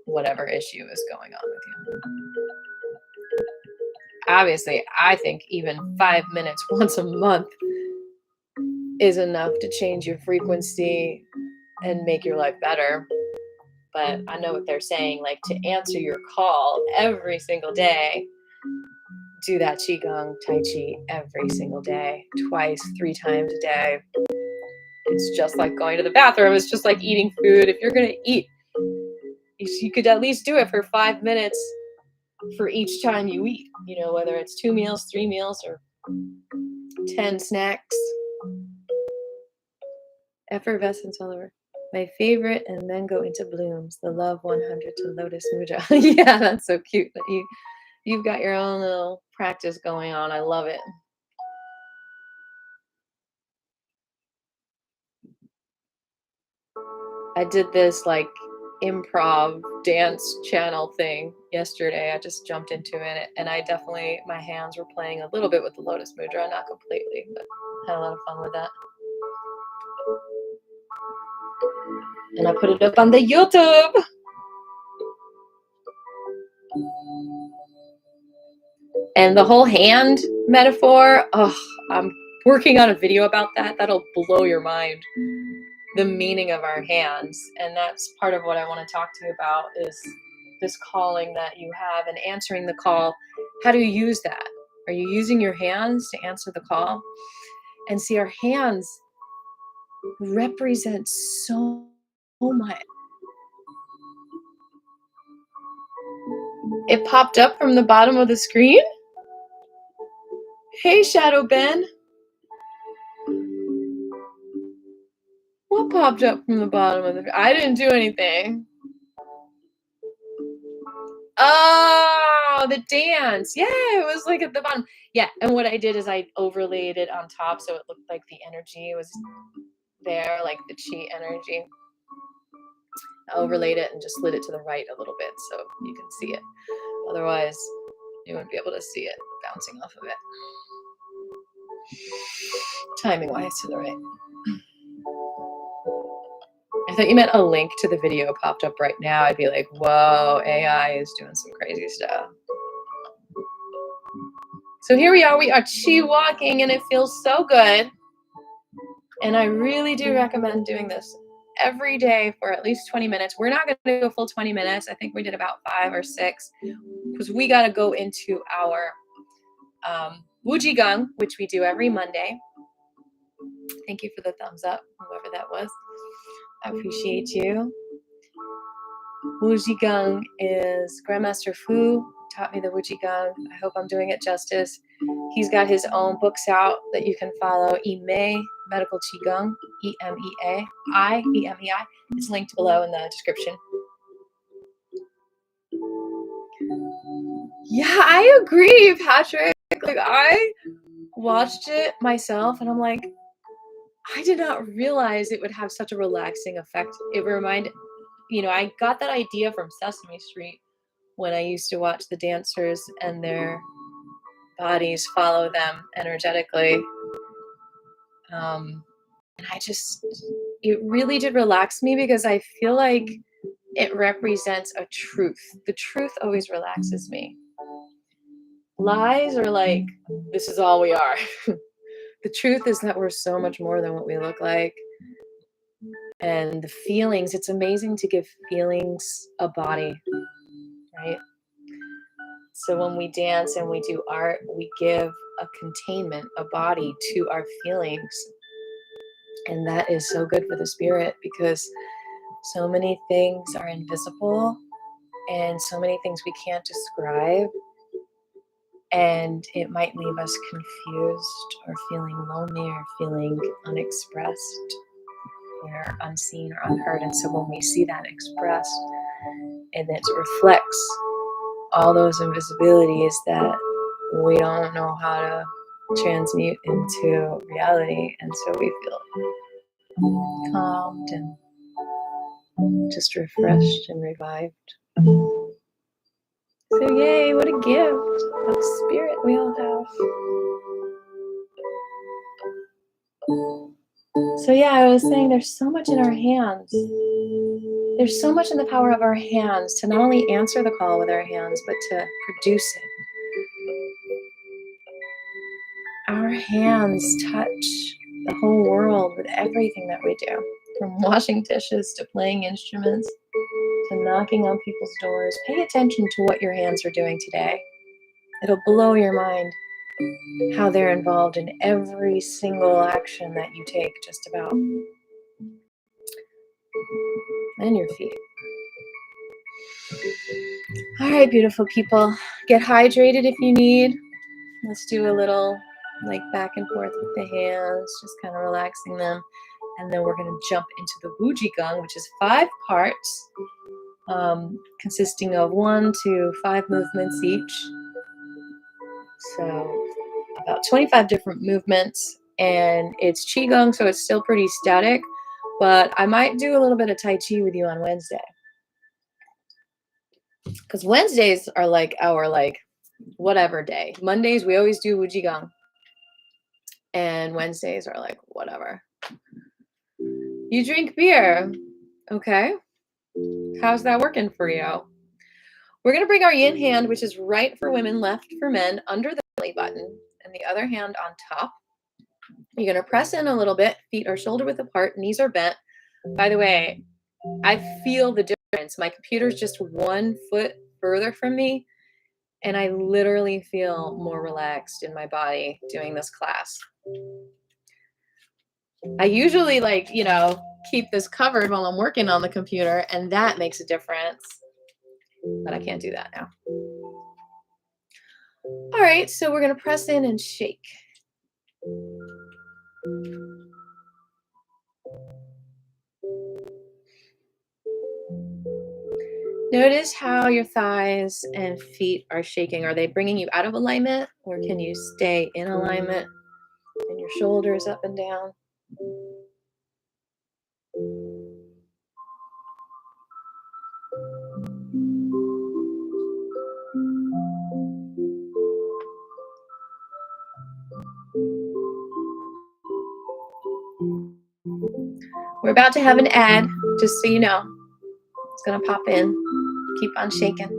whatever issue is going on with you. Obviously, I think even 5 minutes once a month is enough to change your frequency and make your life better. But I know what they're saying, like to answer your call every single day, do that Qigong, Tai Chi every single day, twice, 3 times a day. It's just like going to the bathroom. It's just like eating food. If you're going to eat, you could at least do it for 5 minutes for each time you eat, whether it's 2 meals, 3 meals, or 10 snacks. Effervescence all over. My favorite, and then go into blooms. The Love 100 to Lotus Mudra. Yeah, that's so cute that you've got your own little practice going on. I love it. I did this like improv dance channel thing yesterday. I just jumped into it, and my hands were playing a little bit with the Lotus Mudra, not completely, but had a lot of fun with that. And I put it up on the YouTube. And the whole hand metaphor, I'm working on a video about that. That'll blow your mind. The meaning of our hands. And that's part of what I want to talk to you about is this calling that you have and answering the call. How do you use that? Are you using your hands to answer the call? And see, our hands represent so much. It popped up from the bottom of the screen. Hey, Shadow Ben. What popped up from the bottom of the... I didn't do anything. Oh, the dance. Yeah, it was like at the bottom. Yeah, and what I did is I overlaid it on top so it looked like the energy was there, like the chi energy. I overlaid it and just slid it to the right a little bit so you can see it. Otherwise, you wouldn't be able to see it bouncing off of it. Timing-wise, to the right. I thought you meant a link to the video popped up right now. I'd be like, whoa, AI is doing some crazy stuff. So here we are chi walking, and it feels so good. And I really do recommend doing this every day for at least 20 minutes. We're not going to do a full 20 minutes. I think we did about 5 or 6 because we got to go into our Gong, which we do every Monday. Thank you for the thumbs up, whoever that was. I appreciate you. Gong is Grandmaster Fu taught me the Gong. I hope I'm doing it justice. He's got his own books out that you can follow. Emei, Medical Qigong, Emei. It's linked below in the description. Yeah, I agree, Patrick. Like, I watched it myself, and I'm like, I did not realize it would have such a relaxing effect. It reminded, I got that idea from Sesame Street when I used to watch the dancers and their bodies follow them energetically. And it really did relax me because I feel like it represents a truth. The truth always relaxes me. Lies are like, this is all we are. The truth is that we're so much more than what we look like. And the feelings, it's amazing to give feelings a body, right? So when we dance and we do art, we give a containment, a body to our feelings. And that is so good for the spirit because so many things are invisible and so many things we can't describe. And it might leave us confused or feeling lonely or feeling unexpressed or unseen or unheard. And so when we see that expressed and it reflects all those invisibilities that we don't know how to transmute into reality. And so we feel calmed and just refreshed and revived. So yay, what a gift of spirit we all have. So yeah, I was saying there's so much in our hands. There's so much in the power of our hands to not only answer the call with our hands, but to produce it. Our hands touch the whole world with everything that we do, from washing dishes to playing instruments to knocking on people's doors. Pay attention to what your hands are doing today. It'll blow your mind how they're involved in every single action that you take, just about. And your feet. All right, beautiful people. Get hydrated if you need. Let's do a little back and forth with the hands, just kind of relaxing them. And then we're going to jump into the Qigong, which is 5 parts, consisting of 1 to 5 movements each. So about 25 different movements. And it's Qigong, so it's still pretty static. But I might do a little bit of Tai Chi with you on Wednesday. Because Wednesdays are our whatever day. Mondays, we always do Qigong. And Wednesdays are whatever. You drink beer. Okay. How's that working for you? We're going to bring our yin hand, which is right for women, left for men, under the belly button, and the other hand on top. You're going to press in a little bit. Feet are shoulder width apart. Knees are bent. By the way, I feel the difference. My computer's just 1 foot further from me, and I literally feel more relaxed in my body doing this class. I usually keep this covered while I'm working on the computer, and that makes a difference. But I can't do that now. All right, so we're going to press in and shake. Notice how your thighs and feet are shaking. Are they bringing you out of alignment, or can you stay in alignment? And your shoulders up and down. We're about to have an ad, just so you know. It's going to pop in. Keep on shaking.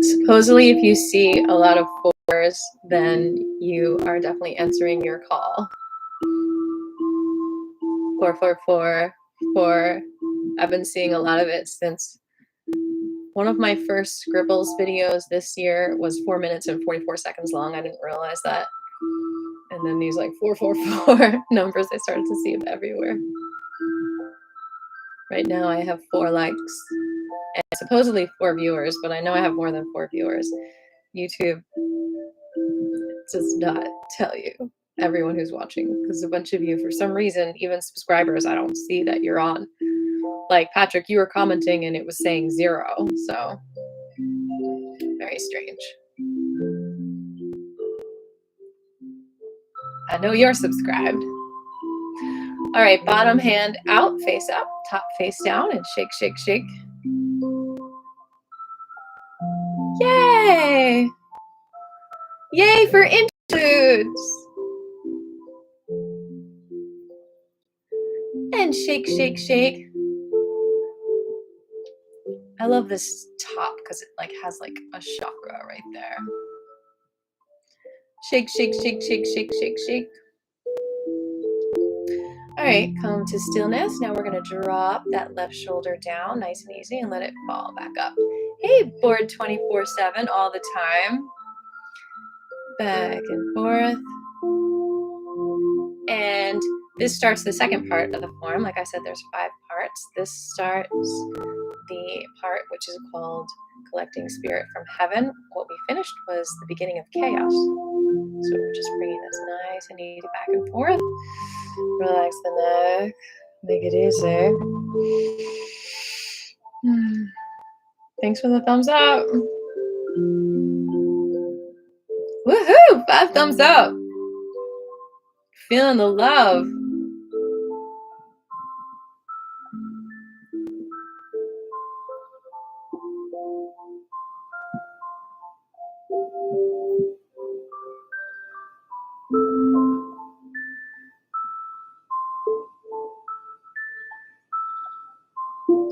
Supposedly, if you see a lot of 4s, then you are definitely answering your call. 4, 4, 4, 4. I've been seeing a lot of it since one of my first scribbles videos this year was 4 minutes and 44 seconds long. I didn't realize that. And then these 4, 4, 4 numbers, I started to see them everywhere. Right now I have 4 likes. and supposedly 4 viewers, but I know I have more than 4 viewers. YouTube does not tell you everyone who's watching, because a bunch of you, for some reason, even subscribers, I don't see that you're on. Like Patrick, you were commenting and it was saying 0, so very strange. I know you're subscribed. All right, bottom hand out, face up, top face down, and shake, shake, shake. Yay! Yay for interludes! And shake, shake, shake. I love this top because it like has like a chakra right there. Shake, shake, shake, shake, shake, shake, shake. All right, come to stillness. Now we're going to drop that left shoulder down nice and easy and let it fall back up. Hey, board 24/7 all the time. Back and forth. And this starts the second part of the form. Like I said, there's 5 parts. This starts the part which is called collecting spirit from heaven. What we finished was the beginning of chaos. So we're just bringing this nice and easy back and forth. Relax the neck. Make it easy. Thanks for the thumbs up. Woohoo! 5 thumbs up. Feeling the love.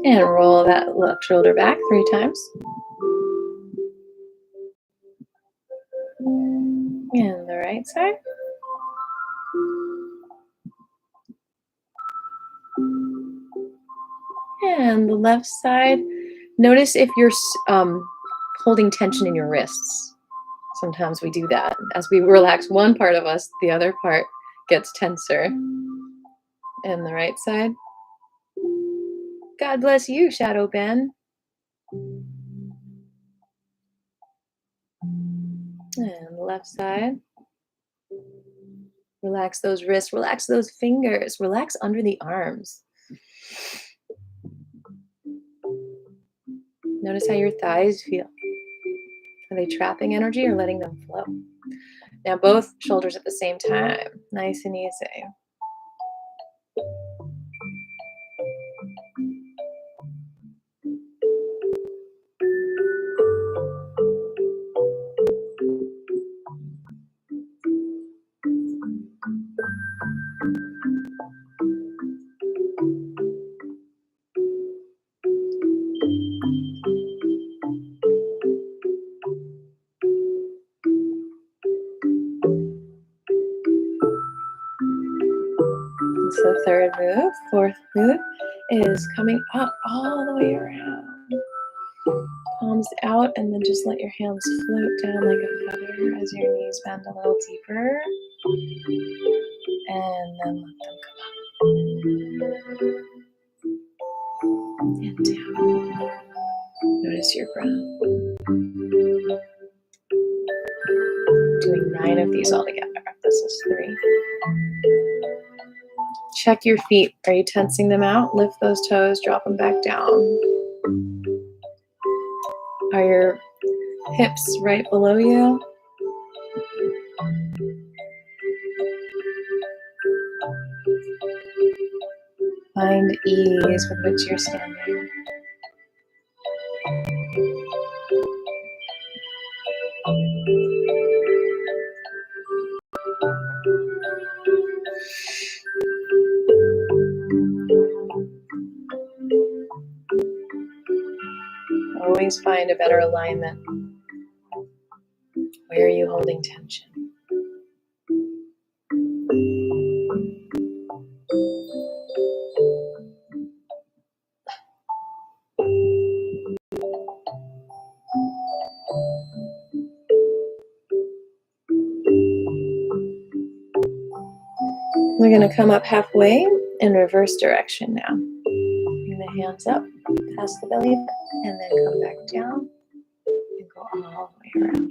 And roll that left shoulder back 3 times. And the right side. And the left side. Notice if you're holding tension in your wrists. Sometimes we do that. As we relax one part of us, the other part gets tenser. And the right side. God bless you, Shadow Ben. And the left side. Relax those wrists, relax those fingers, relax under the arms. Notice how your thighs feel. Are they trapping energy or letting them flow? Now both shoulders at the same time, nice and easy. It's the third move. Fourth move is coming up all the way around. Palms out, and then just let your hands float down like a feather as your knees bend a little deeper. And then let them come up. And down. Notice your breath. Doing 9 of these all together. This is 3. Check your feet. Are you tensing them out? Lift those toes, drop them back down. Are your hips right below you? Find ease with which you're standing. Always find a better alignment. Where are you holding tension? We're going to come up halfway in reverse direction now. Bring the hands up, past the belly. and then come back down and go all the way around.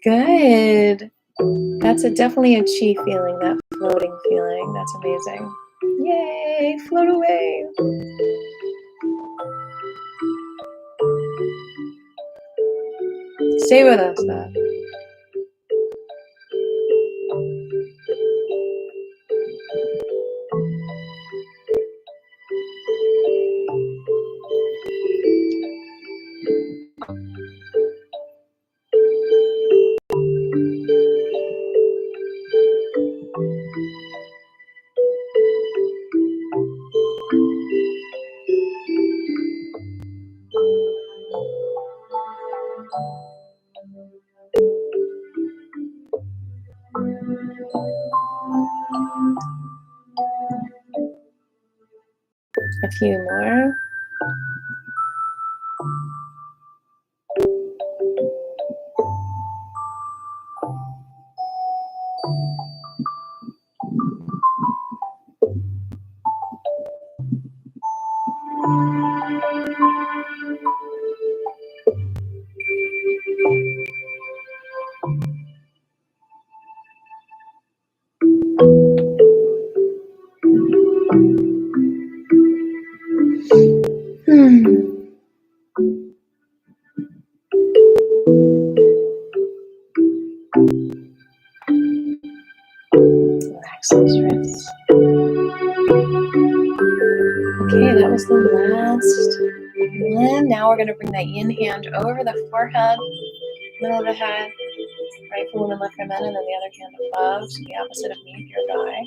Good. That's definitely a chi feeling, that floating feeling. That's amazing. Yay, float away. Stay with us, though. A few more. Relax those wrists. Okay, that was the last one. Now we're going to bring that yin hand over the forehead, middle of the head, right for women, left for men, and then the other hand above, so the opposite of me, your thigh.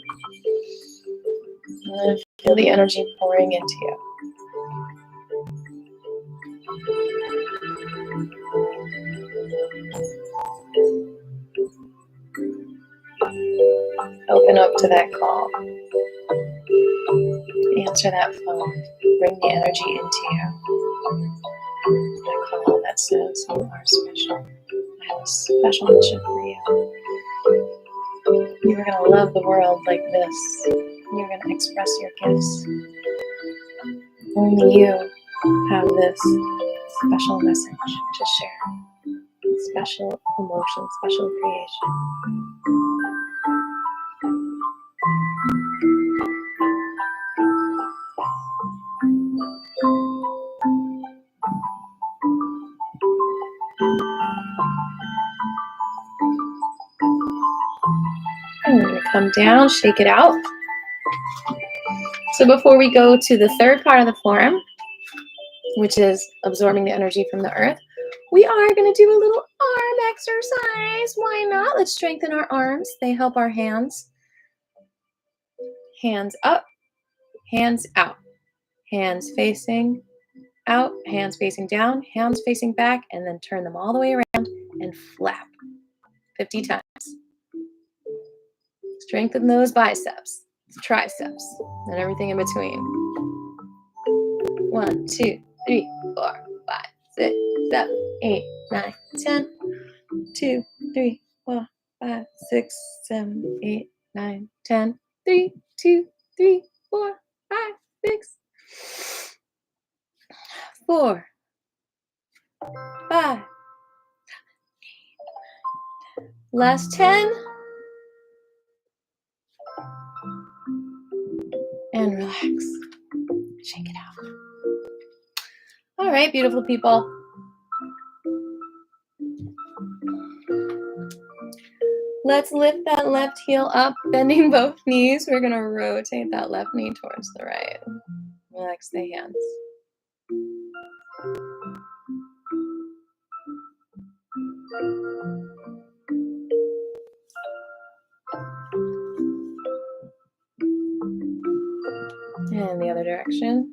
And then feel the energy pouring into you. Open up to that call. Answer that phone. Bring the energy into you. That call that says you are special. I have a special mission for you. You're going to love the world like this. You're going to express your gifts. Only you have this special message to share. Special emotion, special creation. And we're going to come down, shake it out. So before we go to the third part of the forum, which is absorbing the energy from the earth, we are going to do a little arm exercise. Why not? Let's strengthen our arms. They help our hands. Hands up, hands out. Hands facing out, hands facing down, hands facing back, and then turn them all the way around and flap 50 times. Strengthen those biceps, triceps, and everything in between. 1, 2, 3, 4, 5, 6, 7, 8, 9, 10. 2, 3, 4, 5, 6, 7, 8, 9, 10. 3, 2, 3, 4, 5, 6, 4, 5. Last 10. And relax. Shake it out. All right, beautiful people. Let's lift that left heel up, bending both knees. We're going to rotate that left knee towards the right. Relax the hands. And the other direction.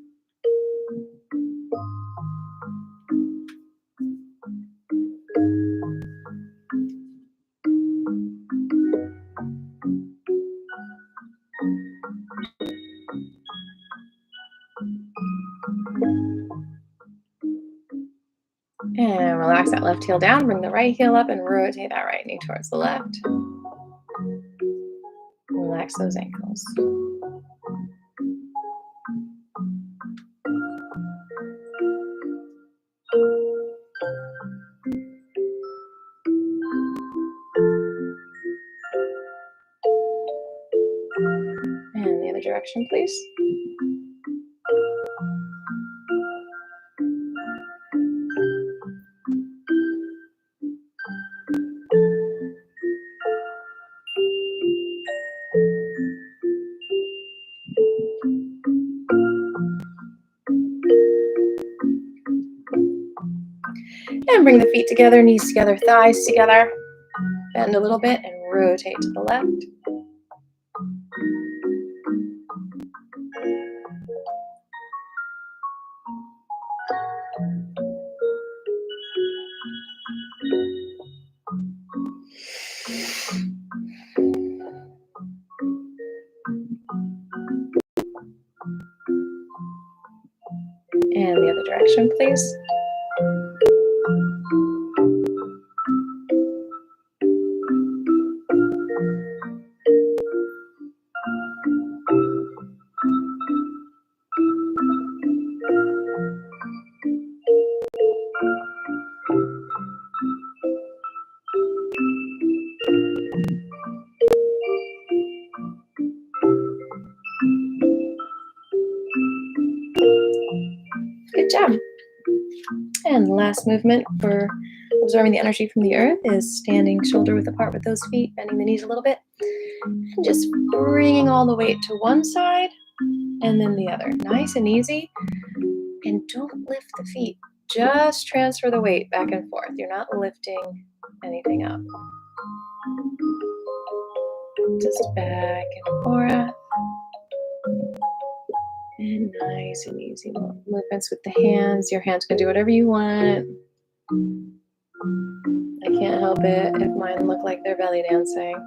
And relax that left heel down, bring the right heel up and rotate that right knee towards the left. Relax those ankles. And the other direction, please. And bring the feet together, knees together, thighs together. Bend a little bit and rotate to the left. And the other direction, please. Good job. And the last movement for absorbing the energy from the earth is standing shoulder width apart with those feet, bending the knees a little bit, and just bringing all the weight to one side and then the other. Nice and easy. And don't lift the feet. Just transfer the weight back and forth. You're not lifting anything up. Just back and forth. And nice and easy movements with the hands. Your hands can do whatever you want. I can't help it if mine look like they're belly dancing.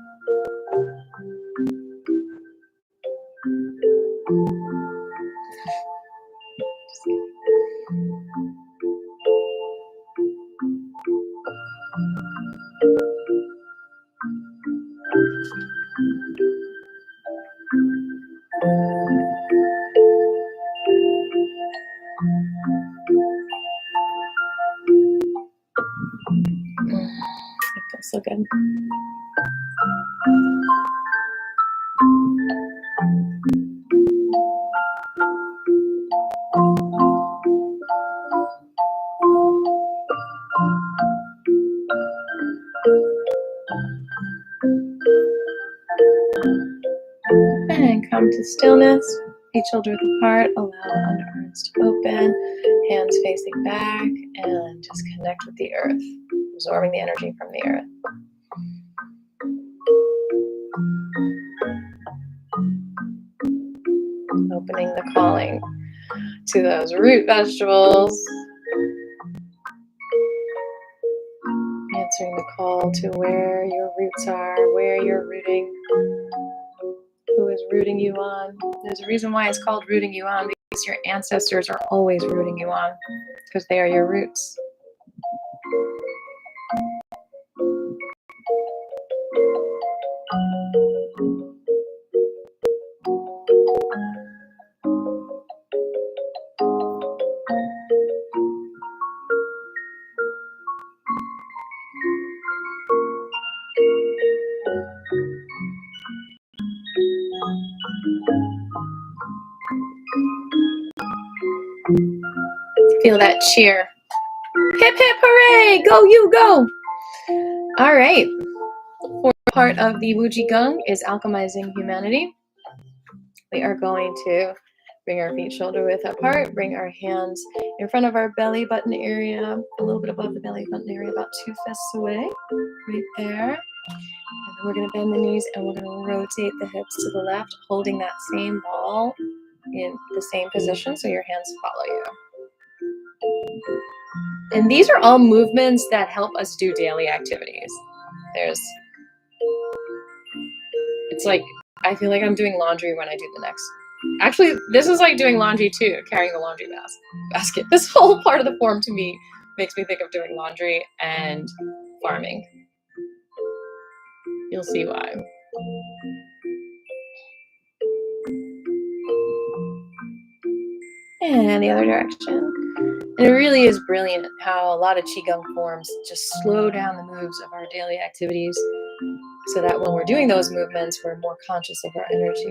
It feels so good. And come to stillness. Feet shoulder width apart. Allow the underarms to open. Hands facing back. And just connect with the earth. Absorbing the energy from the earth. Opening the calling to those root vegetables. Answering the call to where your roots are, where you're rooting. Who is rooting you on? There's a reason why it's called rooting you on, because your ancestors are always rooting you on, because they are your roots. Feel that cheer. Hip, hip, hooray! Go, you, go! All right. Fourth part of the Qigong is alchemizing humanity. We are going to bring our feet shoulder width apart, bring our hands in front of our belly button area, a little bit above the belly button area, about 2 fists away, right there. And then we're going to bend the knees and we're going to rotate the hips to the left, holding that same ball in the same position so your hands follow you. And these are all movements that help us do daily activities. It's like, I feel like I'm doing laundry when I do the next. Actually, this is like doing laundry too, carrying the laundry basket. This whole part of the form to me makes me think of doing laundry and farming. You'll see why. And the other direction. And it really is brilliant how a lot of Qigong forms just slow down the moves of our daily activities so that when we're doing those movements, we're more conscious of our energy.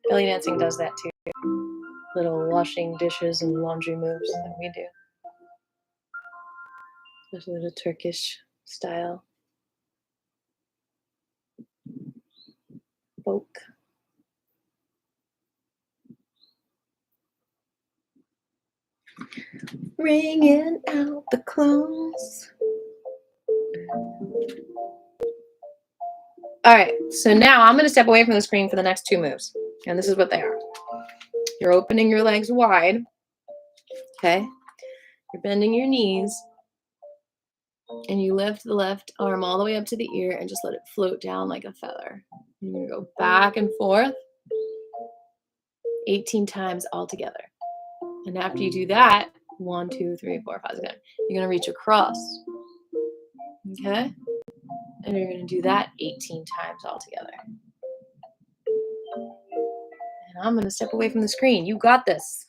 Belly dancing does that too. Little washing dishes and laundry moves that we do. There's a little Turkish style. Folk. Wringing out the clothes. All right, so now I'm going to step away from the screen for the next two moves. And this is what they are. You're opening your legs wide. Okay. You're bending your knees. And you lift the left arm all the way up to the ear and just let it float down like a feather. You're going to go back and forth 18 times all together. And after you do that, 1, 2, 3, 4, 5, 6, 7, you're going to reach across. Okay? And you're going to do that 18 times all together. And I'm going to step away from the screen. You got this.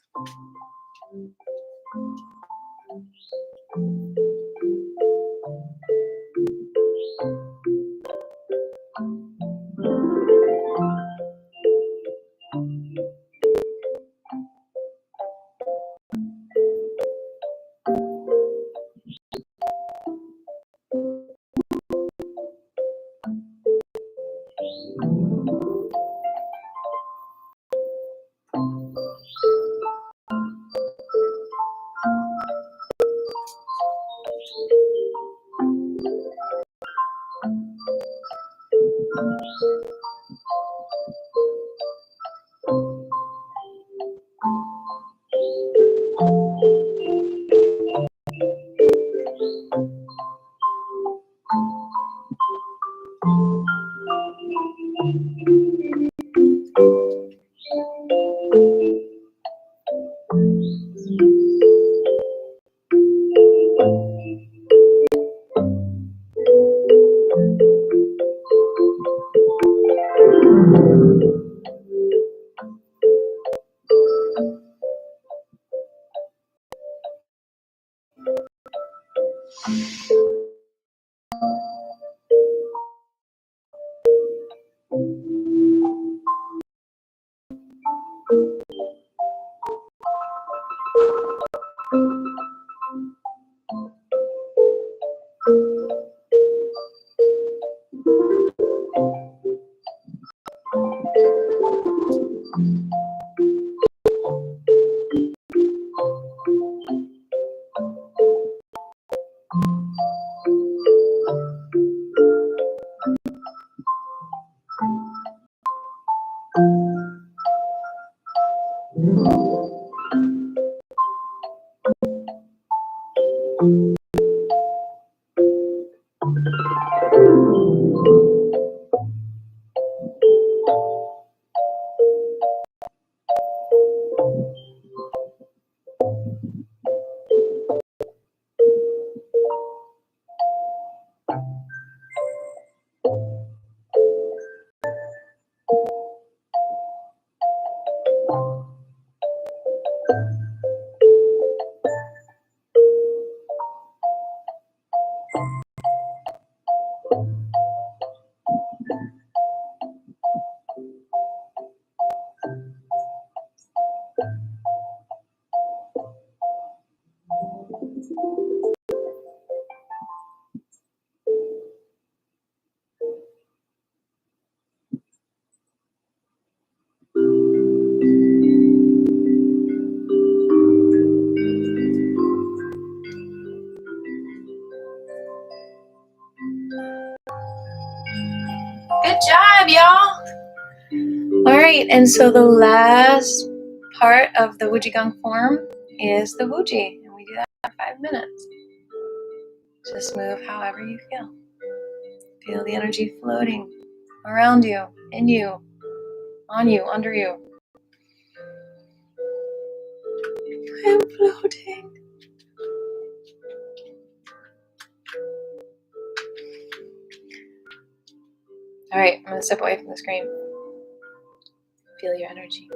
Good job, y'all. All right, and so the last part of the Wujigong form is the Wuji, and we do that for 5 minutes. Just move however you feel. Feel the energy floating around you, in you, on you, under you. am floating. All right, I'm going to step away from the screen. Feel your energy.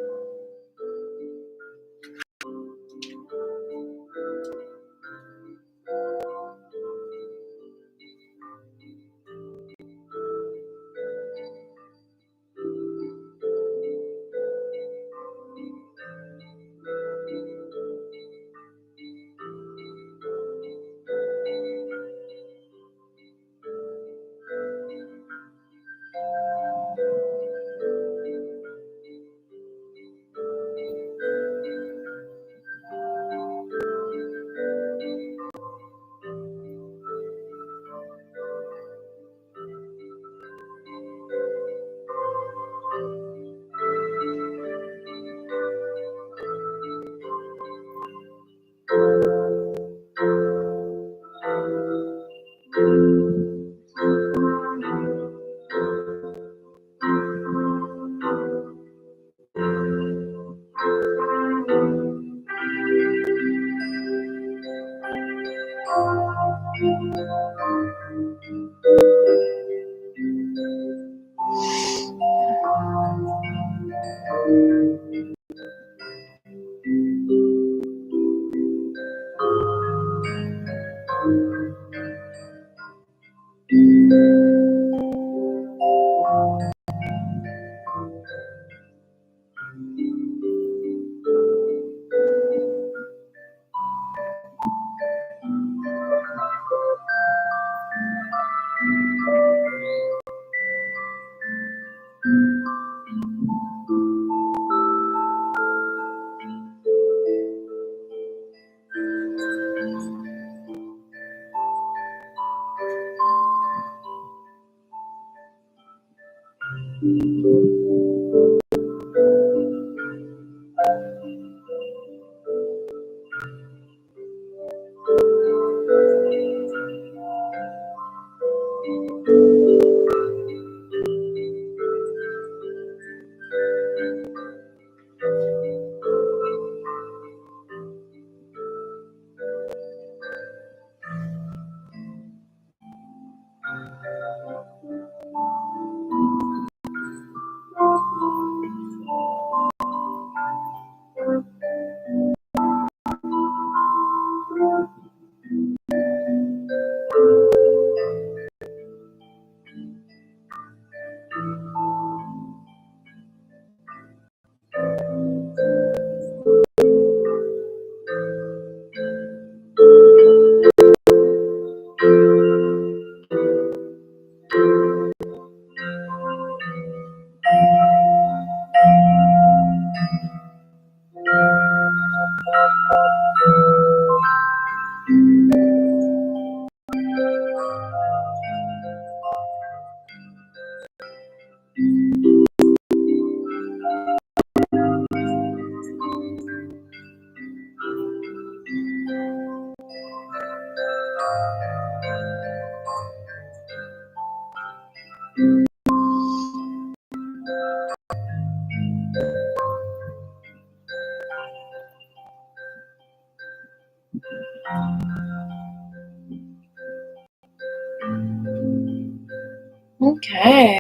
Okay.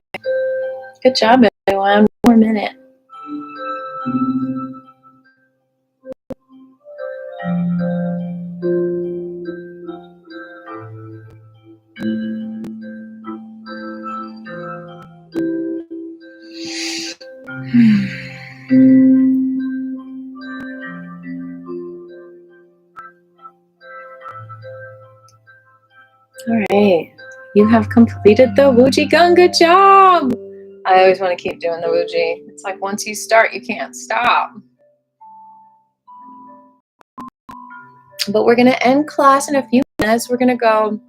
Good job, everyone. One more minute. All right. You have completed the Qigong. Good job. I always want to keep doing the Wuji. It's like once you start, you can't stop. But we're going to end class in a few minutes. We're going to go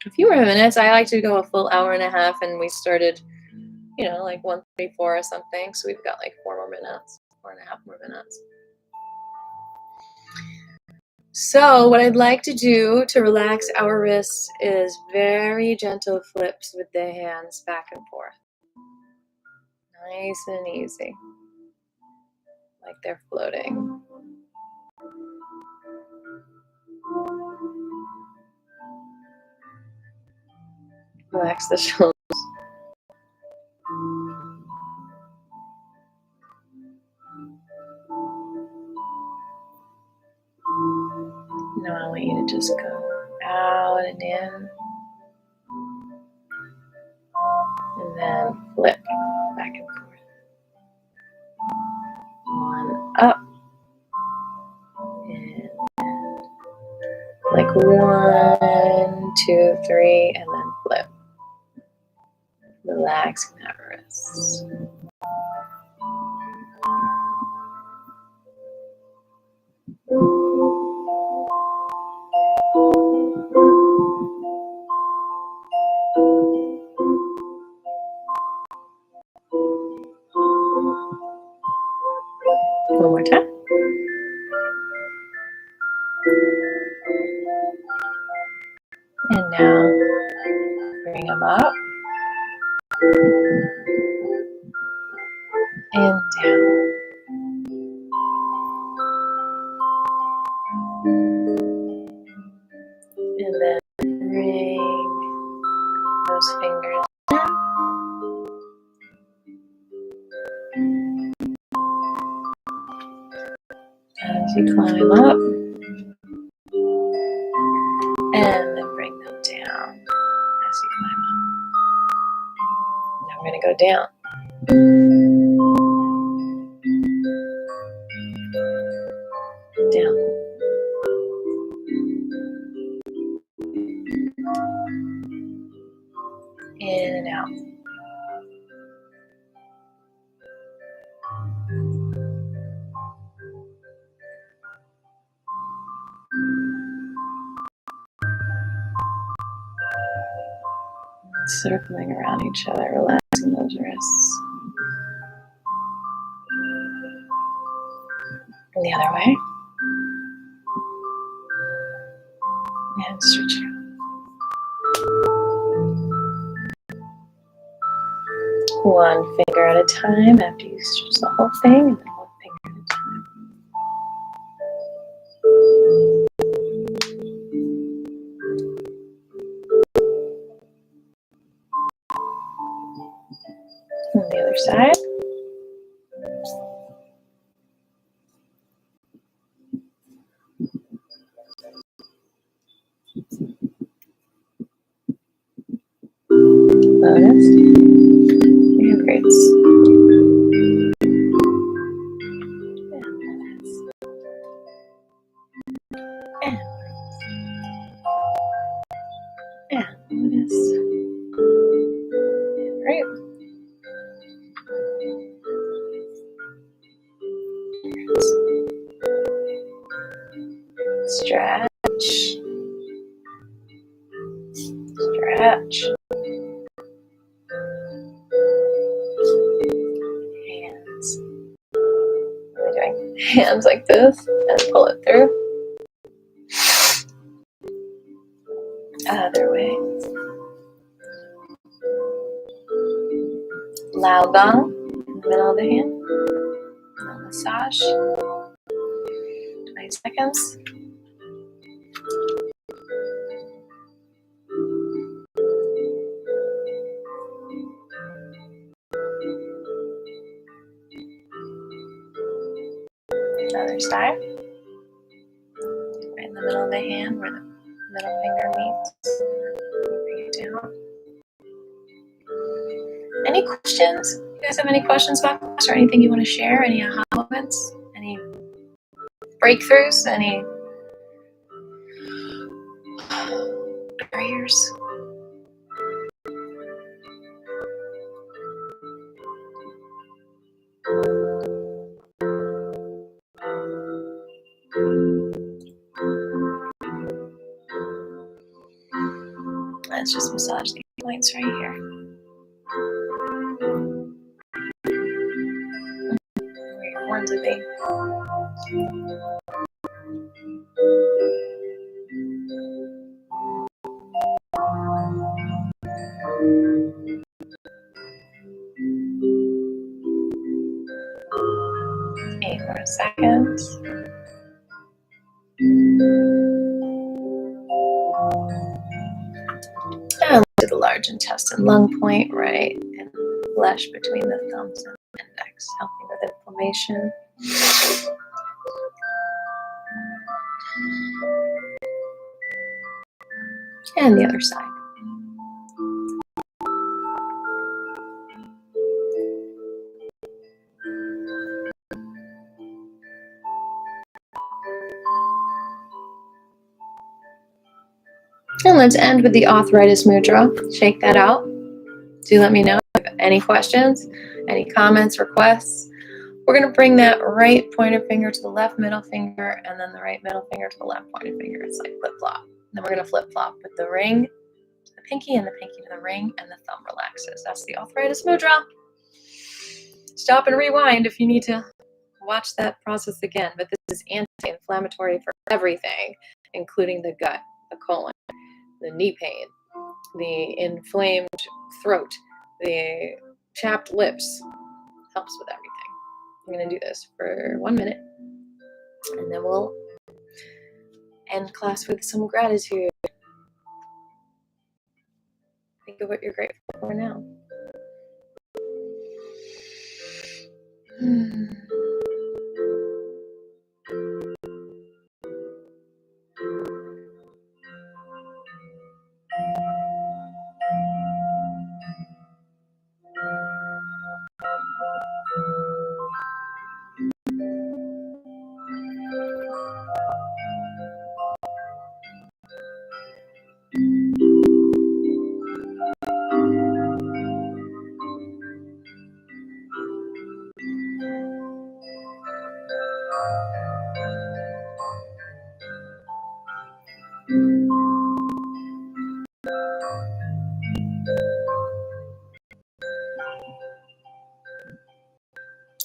a few more minutes. I like to go a full hour and a half, and we started, like 1:34 or something. So we've got like 4 more minutes, 4.5 more minutes. So what I'd like to do to relax our wrists is very gentle flips with the hands back and forth. Nice and easy, like they're floating. Relax the shoulders. Now I want you to just go out and in, and then flip back and forth. One up, and like 1, 2, 3, and then flip. Relaxing that wrist. One more time. And now bring them up and down. And then bring those fingers down. As you climb up, and then bring them down as you climb up. Now we're going to go down. Down. In and out. Circling around each other, relaxing those wrists. And the other way. And stretch it out. One finger at a time after you stretch the whole thing, and then one finger at a time. And the other side. Lotus. And grapes. And lotus. And grape. Stretch. Stretch. Hands. What am I doing? Hands like this and pull it through. Other way. Lao Gong in the middle of the hand. Massage. 20 seconds. Other side. Right in the middle of the hand where the middle finger meets. Bring it down. Any questions? You guys have any questions about this or anything you want to share? Any aha moments? Any breakthroughs? Any barriers? Let's just massage these points right here. Where your horns would be. Eight more seconds. And to the large large intestine, lung point, right in the flesh between the thumbs and the index, helping with inflammation. And the other side. And let's end with the arthritis mudra. Shake that out. Do let me know if you have any questions, any comments, requests. We're going to bring that right pointer finger to the left middle finger, and then the right middle finger to the left pointer finger. It's like flip-flop. Then we're going to flip-flop with the ring to the pinky, and the pinky to the ring, and the thumb relaxes. That's the arthritis mudra. Stop and rewind if you need to watch that process again. But this is anti-inflammatory for everything, including the gut, the colon, the knee pain, the inflamed throat, the chapped lips. Helps with everything. I'm going to do this for 1 minute, and then we'll end class with some gratitude. Think of what you're grateful for now.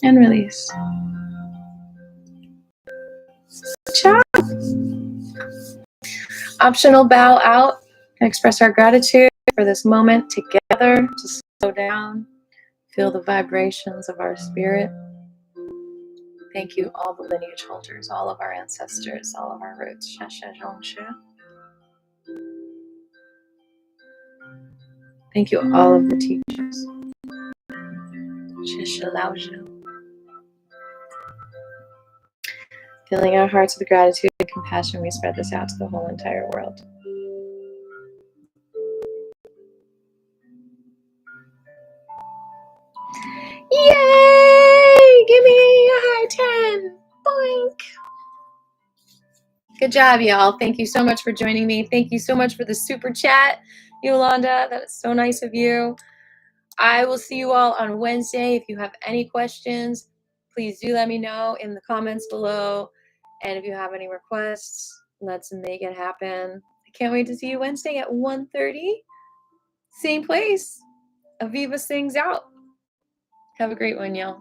And release. Ciao. Optional bow out and express our gratitude for this moment together, to slow down, feel the vibrations of our spirit. Thank you, all the lineage holders, all of our ancestors, all of our roots. Thank you, all of the teachers. Filling our hearts with gratitude and compassion, we spread this out to the whole entire world. Yay! Give me a high 10. Boink. Good job, y'all. Thank you so much for joining me. Thank you so much for the super chat, Yolanda. That is so nice of you. I will see you all on Wednesday. If you have any questions, please do let me know in the comments below. And if you have any requests, let's make it happen. I can't wait to see you Wednesday at 1:30. Same place. Aviva sings out. Have a great one, y'all.